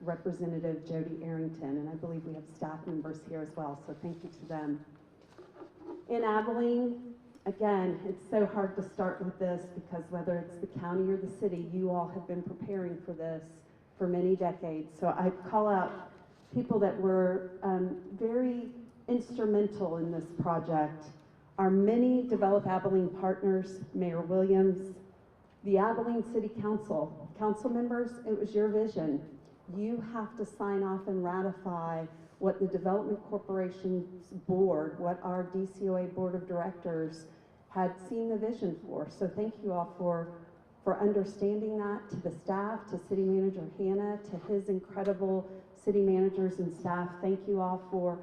Speaker 5: Representative Jody Arrington, and I believe we have staff members here as well, so thank you to them. In Abilene, again, it's so hard to start with this because whether it's the county or the city, you all have been preparing for this for many decades. So I call out people that were very instrumental in this project. Our many Develop Abilene partners, Mayor Williams, the Abilene City Council. Council members, it was your vision. You have to sign off and ratify what the Development Corporation's board, what our DCOA Board of Directors had seen the vision for. So thank you all for understanding that, to the staff, to City Manager Hannah, to his incredible city managers and staff. Thank you all for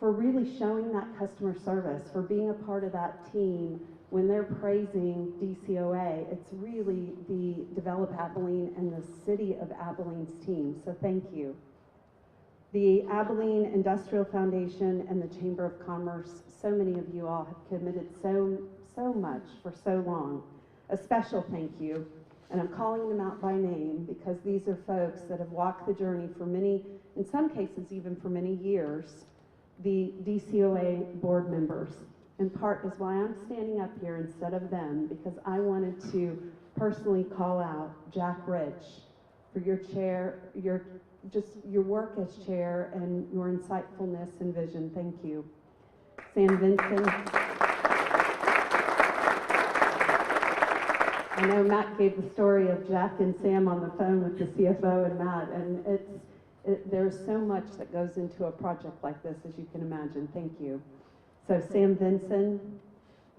Speaker 5: really showing that customer service, for being a part of that team. When they're praising DCOA, it's really the Develop Abilene and the City of Abilene's team, so thank you. The Abilene Industrial Foundation and the Chamber of Commerce, so many of you all have committed so much for so long. A special thank you, and I'm calling them out by name because these are folks that have walked the journey for many, in some cases even for many years, the DCOA board members. In part is why I'm standing up here instead of them, because I wanted to personally call out Jack Rich for your chair, your work as chair and your insightfulness and vision. Thank you. Sam Vinson. I know Matt gave the story of Jack and Sam on the phone with the CFO and Matt, and there's so much that goes into a project like this, as you can imagine. Thank you. So Sam Vinson,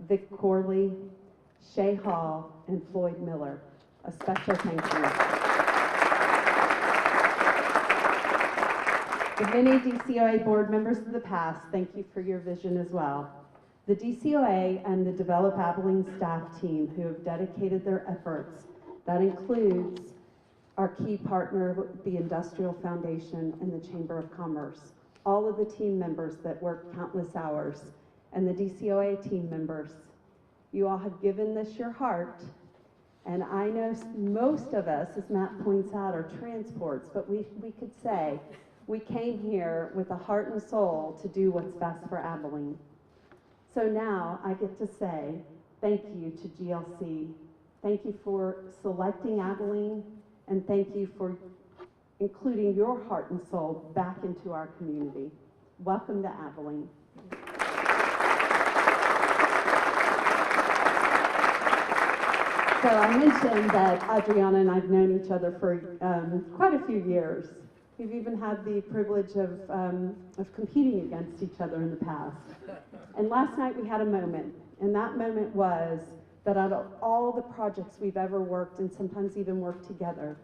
Speaker 5: Vic Corley, Shay Hall, and Floyd Miller. A special thank you. The many DCOA board members of the past, thank you for your vision as well. The DCOA and the Develop Abilene staff team who have dedicated their efforts, that includes our key partner, the Industrial Foundation and the Chamber of Commerce, all of the team members that work countless hours, and the DCOA team members. You all have given this your heart, and I know most of us, as Matt points out, are transports, but we could say we came here with a heart and soul to do what's best for Abilene. So now I get to say thank you to GLC. Thank you for selecting Abilene, and thank you for including your heart and soul back into our community. Welcome to Abilene. So I mentioned that Adriana and I've known each other for quite a few years. We've even had the privilege of competing against each other in the past. And last night we had a moment, and that moment was that out of all the projects we've ever worked and sometimes even worked together,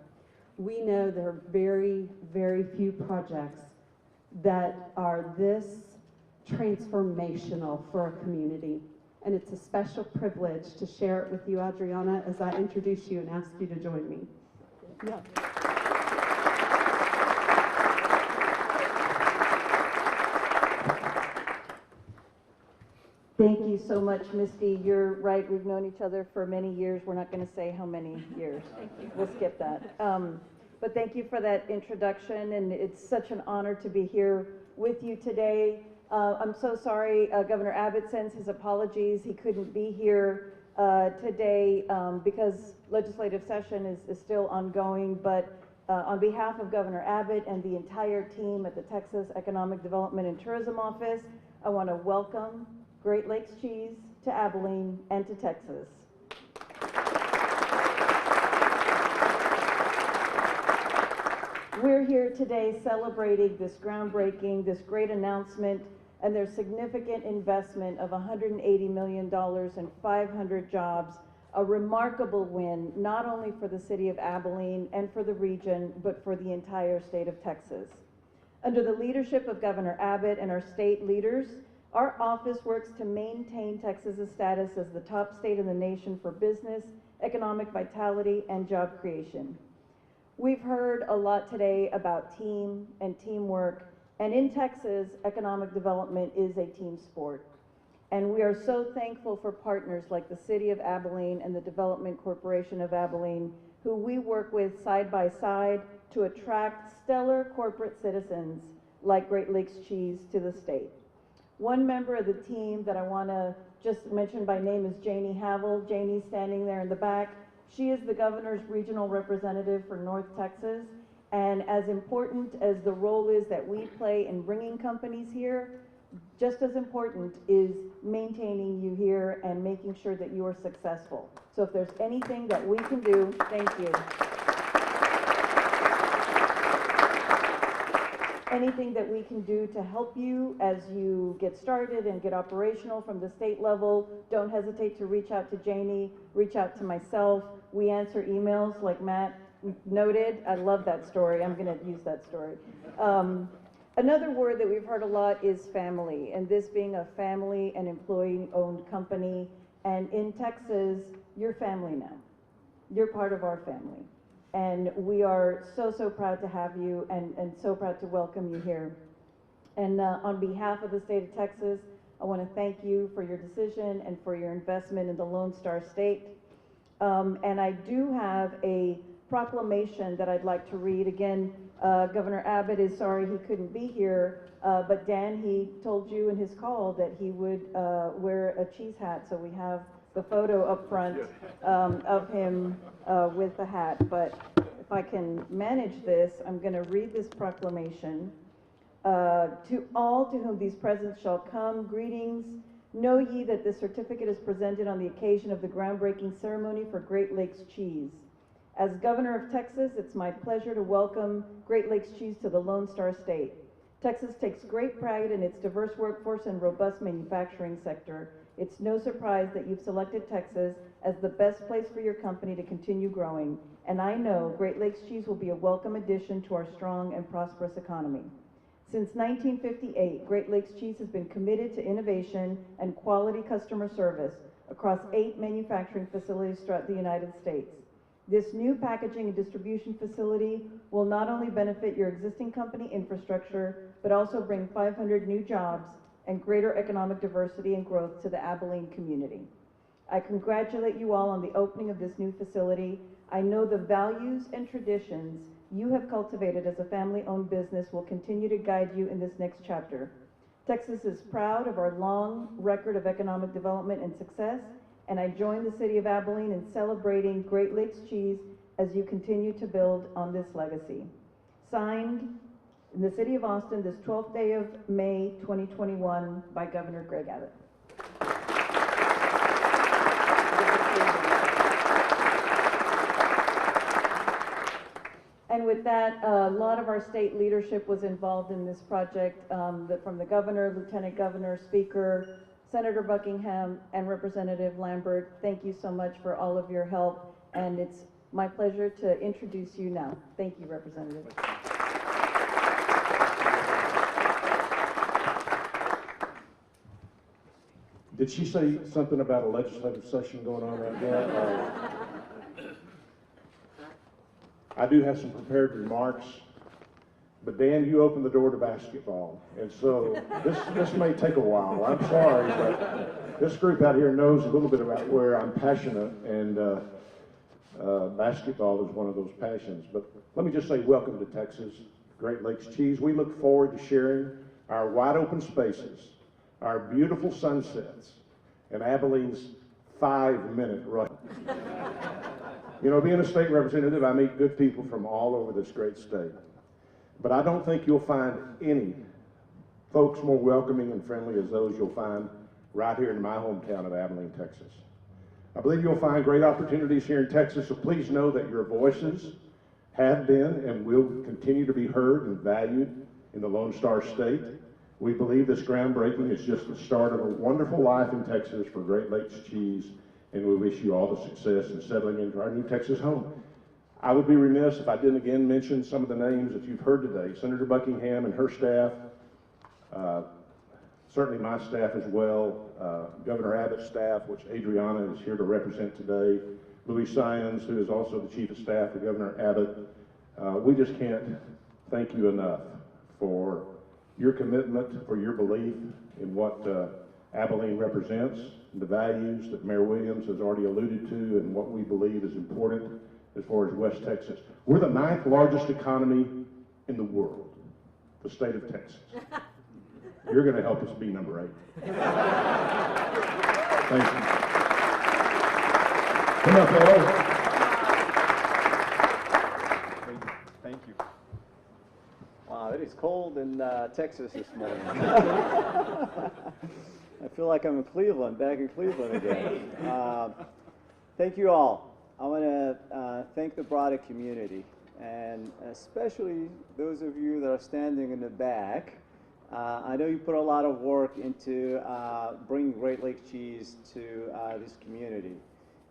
Speaker 5: we know there are very, very few projects that are this transformational for a community. And it's a special privilege to share it with you, Adriana, as I introduce you and ask you to join me. Yeah.
Speaker 6: Thank you so much, Misty. You're right, we've known each other for many years. We're not going to say how many years. We'll skip that. But thank you for that introduction, and it's such an honor to be here with you today. I'm so sorry, Governor Abbott sends his apologies. He couldn't be here today because legislative session is still ongoing, but on behalf of Governor Abbott and the entire team at the Texas Economic Development and Tourism Office, I want to welcome Great Lakes Cheese to Abilene and to Texas. We're here today celebrating this groundbreaking, this great announcement, and their significant investment of $180 million and 500 jobs, a remarkable win, not only for the city of Abilene and for the region, but for the entire state of Texas. Under the leadership of Governor Abbott and our state leaders, our office works to maintain Texas's status as the top state in the nation for business, economic vitality, and job creation. We've heard a lot today about team and teamwork, and in Texas, economic development is a team sport. And we are so thankful for partners like the City of Abilene and the Development Corporation of Abilene, who we work with side by side to attract stellar corporate citizens like Great Lakes Cheese to the state. One member of the team that I want to just mention by name is Janie Havel. Janie's standing there in the back. She is the governor's regional representative for North Texas, and as important as the role is that we play in bringing companies here, just as important is maintaining you here and making sure that you are successful. So if there's anything that we can do, thank you. Anything that we can do to help you as you get started and get operational from the state level, don't hesitate to reach out to Janie, reach out to myself. We answer emails like Matt noted. I love that story. I'm going to use that story. Another word that we've heard a lot is family, and this being a family and employee-owned company. And in Texas, you're family now. You're part of our family. And we are so, so proud to have you and so proud to welcome you here. And on behalf of the state of Texas, I want to thank you for your decision and for your investment in the Lone Star State. And I do have a proclamation that I'd like to read. Again, Governor Abbott is sorry he couldn't be here, but Dan, he told you in his call that he would wear a cheese hat, so we have the photo up front of him with the hat. But if I can manage this, I'm going to read this proclamation. To all to whom these presents shall come, greetings. Know ye that this certificate is presented on the occasion of the groundbreaking ceremony for Great Lakes Cheese. As Governor of Texas, it's my pleasure to welcome Great Lakes Cheese to the Lone Star State. Texas takes great pride in its diverse workforce and robust manufacturing sector. It's no surprise that you've selected Texas as the best place for your company to continue growing, and I know Great Lakes Cheese will be a welcome addition to our strong and prosperous economy. Since 1958, Great Lakes Cheese has been committed to innovation and quality customer service across 8 manufacturing facilities throughout the United States. This new packaging and distribution facility will not only benefit your existing company infrastructure, but also bring 500 new jobs and greater economic diversity and growth to the Abilene community. I congratulate you all on the opening of this new facility. I know the values and traditions you have cultivated as a family-owned business will continue to guide you in this next chapter. Texas is proud of our long record of economic development and success, and I join the city of Abilene in celebrating Great Lakes Cheese as you continue to build on this legacy. Signed in the city of Austin this 12th day of May 2021 by Governor Greg Abbott. And with that, a lot of our state leadership was involved in this project, from the governor, lieutenant governor, speaker, Senator Buckingham, and Representative Lambert. Thank you so much for all of your help, and it's my pleasure to introduce you now. Thank you, Representative.
Speaker 7: Did she say something about a legislative session going on right now? I do have some prepared remarks. But Dan, you opened the door to basketball, and so this may take a while. I'm sorry, but this group out here knows a little bit about where I'm passionate, and basketball is one of those passions. But let me just say welcome to Texas, Great Lakes Cheese. We look forward to sharing our wide open spaces, our beautiful sunsets, and Abilene's 5-minute run. You know, being a state representative, I meet good people from all over this great state. But I don't think you'll find any folks more welcoming and friendly as those you'll find right here in my hometown of Abilene, Texas. I believe you'll find great opportunities here in Texas, so please know that your voices have been and will continue to be heard and valued in the Lone Star State. We believe this groundbreaking is just the start of a wonderful life in Texas for Great Lakes Cheese, and we wish you all the success in settling into our new Texas home. I would be remiss if I didn't again mention some of the names that you've heard today. Senator Buckingham and her staff, certainly my staff as well, Governor Abbott's staff, which Adriana is here to represent today, Louis Syons, who is also the Chief of Staff for Governor Abbott. We just can't thank you enough for your commitment, for your belief in what Abilene represents, the values that Mayor Williams has already alluded to, and what we believe is important as far as West Texas. We're the 9th largest economy in the world, the state of Texas. You're going to help us be number 8. Thank you. Come up, fellows.
Speaker 8: Thank you. Wow, it is cold in Texas this morning. I feel like I'm in Cleveland, back in Cleveland again. Thank you all. I want to thank the broader community, and especially those of you that are standing in the back. I know you put a lot of work into bringing Great Lakes Cheese to this community,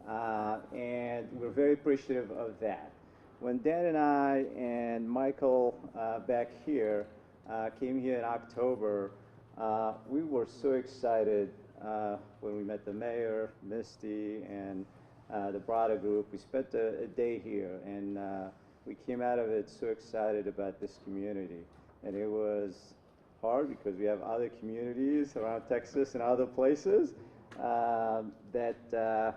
Speaker 8: and we're very appreciative of that. When Dan and I and Michael back here came here in October, we were so excited when we met the mayor, Misty, and the broader group. We spent a day here, and we came out of it so excited about this community. And it was hard because we have other communities around Texas and other places that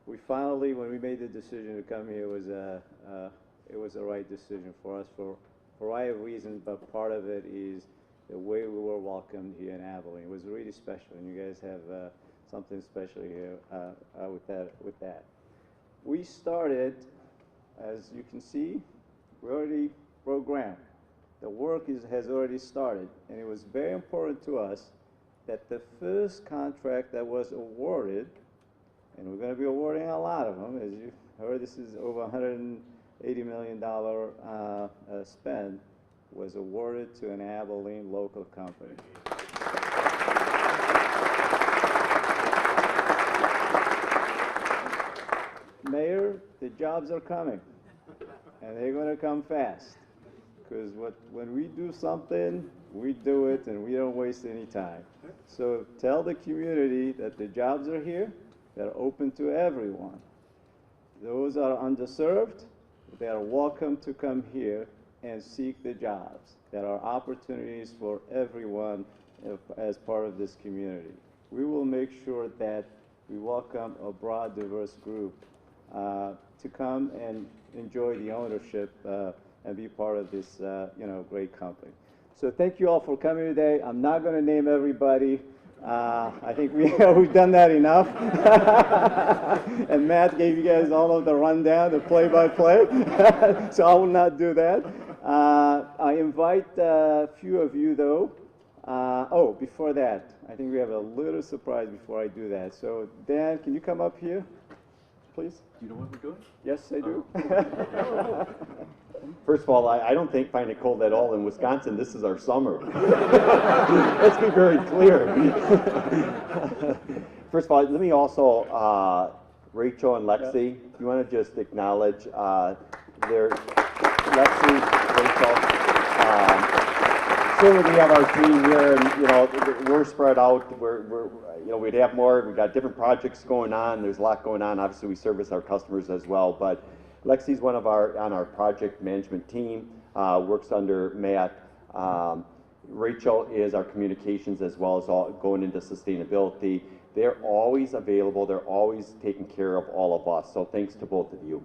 Speaker 8: we finally, when we made the decision to come here, it was the right decision for us for a variety of reasons, but part of it is the way we were welcomed here in Abilene. It was really special, and you guys have something special here with that. We started, as you can see, we already broke ground. The work has already started, and it was very important to us that the first contract that was awarded, and we're going to be awarding a lot of them, as you heard, this is over $180 million spend, was awarded to an Abilene local company. Mayor, the jobs are coming, and they're going to come fast, because when we do something, we do it, and we don't waste any time. So tell the community that the jobs are here, they're open to everyone. Those that are underserved, they are welcome to come here and seek the jobs. There are opportunities for everyone as part of this community. We will make sure that we welcome a broad, diverse group to come and enjoy the ownership and be part of this great company. So thank you all for coming today. I'm not going to name everybody. I think we've done that enough. And Matt gave you guys all of the rundown, the play-by-play. So I will not do that. I invite a few of you, though. Before that, I think we have a little surprise before I do that. So Dan, can you come up here, please?
Speaker 9: You know what we're doing?
Speaker 8: Yes, I do.
Speaker 3: First of all, I don't find it cold at all in Wisconsin. This is our summer. Let's be very clear. First of all, let me also, Rachel and Lexi, you want to just acknowledge Lexi, Rachel. Certainly we have our team here, and we're spread out. We'd have more. We've got different projects going on. There's a lot going on. Obviously, we service our customers as well, but Lexi's on our project management team, works under Matt. Rachel is our communications as well as all going into sustainability. They're always available. They're always taking care of all of us. So thanks to both of you.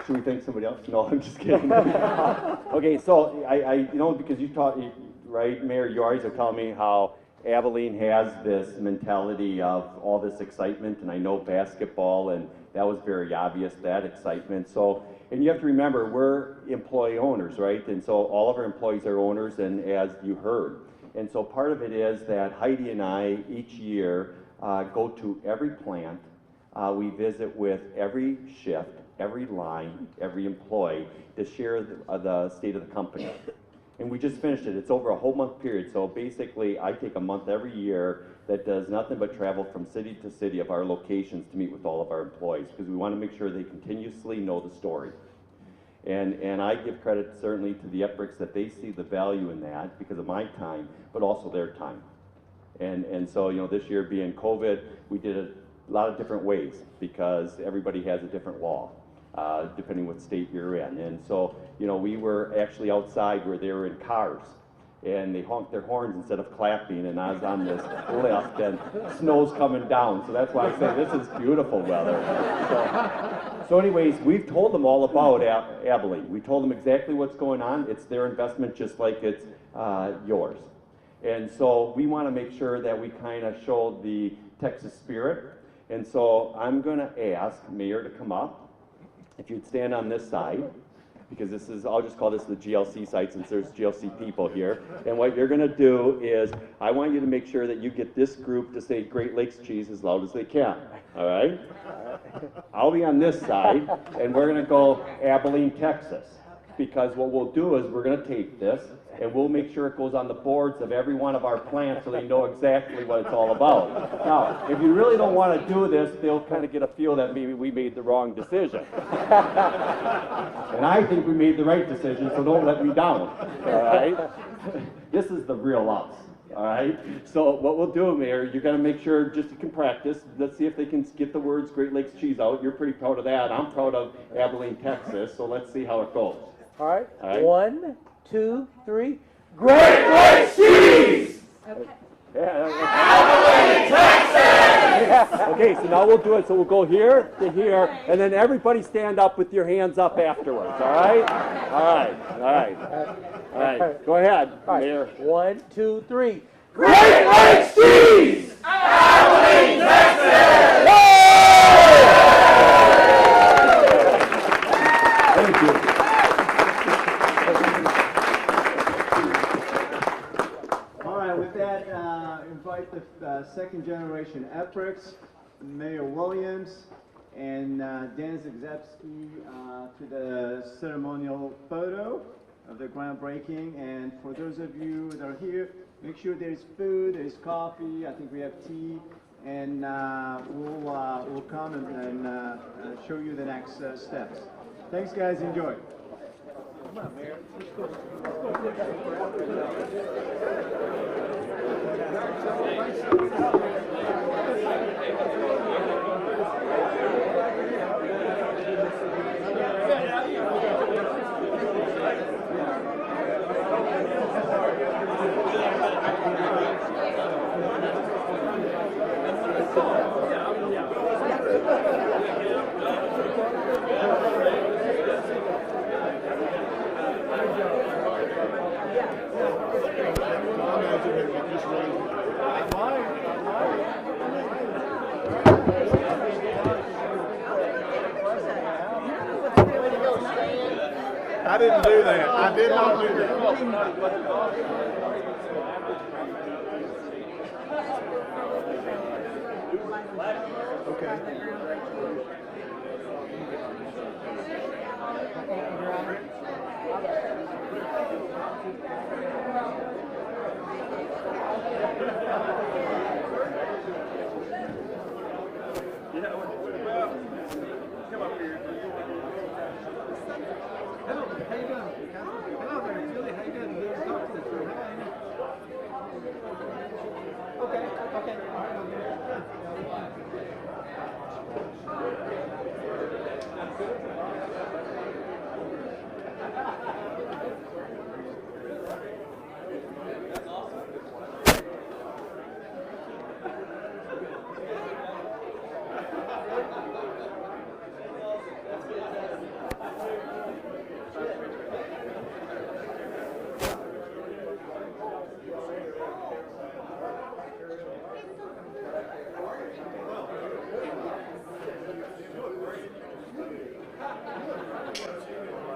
Speaker 3: Should we thank somebody else? No, I'm just kidding. Okay, so I because you taught, right, Mayor, you always are telling me how Abilene has this mentality of all this excitement, and I know basketball, and that was very obvious, that excitement. So, and you have to remember, we're employee owners, right? And so all of our employees are owners, and as you heard. And so part of it is that Heidi and I, each year, go to every plant. We visit with every shift, every line, every employee to share the state of the company. And we just finished it. It's over a whole month period. So basically, I take a month every year that does nothing but travel from city to city of our locations to meet with all of our employees, because we want to make sure they continuously know the story. And I give credit certainly to the Epricks that they see the value in that because of my time, but also their time. And so, this year being COVID, we did it a lot of different ways because everybody has a different law, depending what state you're in. And so, we were actually outside where they were in cars, and they honked their horns instead of clapping, and I was on this lift, and snow's coming down, so that's why I say this is beautiful weather. So anyways, we've told them all about Abilene. We told them exactly what's going on. It's their investment just like it's yours. And so we want to make sure that we kind of show the Texas spirit. And so I'm going to ask Mayor to come up. If you'd stand on this side, because this is, I'll just call this the GLC site since there's GLC people here. And what you're going to do is, I want you to make sure that you get this group to say Great Lakes cheese as loud as they can. All right? I'll be on this side, and we're going to go Abilene, Texas. Because what we'll do is we're going to tape this, and we'll make sure it goes on the boards of every one of our plants so they know exactly what it's all about. Now, if you really don't want to do this, they'll kind of get a feel that maybe we made the wrong decision. And I think we made the right decision, so don't let me down, all right? This is the real us, all right? So what we'll do, Mayor, you're going to make sure, just you can practice. Let's see if they can get the words Great Lakes cheese out. You're pretty proud of that. I'm proud of Abilene, Texas, so let's see how it goes.
Speaker 4: All right.
Speaker 3: All right.
Speaker 4: 1, 2, 3. Great Lakes cheese!
Speaker 2: Okay.
Speaker 3: Abilene, Texas! Okay, so now we'll do it. So we'll go here to here, and then everybody stand up with your hands up afterwards, all right? All right, all right. All right, go ahead,
Speaker 4: All right.
Speaker 3: Mayor.
Speaker 4: 1, 2, 3.
Speaker 3: Great Lakes cheese! Abilene, Texas! Thank you.
Speaker 8: With that, invite the second generation Epricks, Mayor Williams, and Dan Zxebski to the ceremonial photo of the groundbreaking. And for those of you that are here, make sure there's food, there's coffee, I think we have tea, and we'll come and show you the next steps. Thanks, guys. Enjoy. Come on, Mayor. Let's go.
Speaker 7: I didn't do that. I did not do that. Okay.
Speaker 9: Come up here. Hello, how you doing? Hello there, Julie, how you doing? You talk to this room. Okay, okay. good.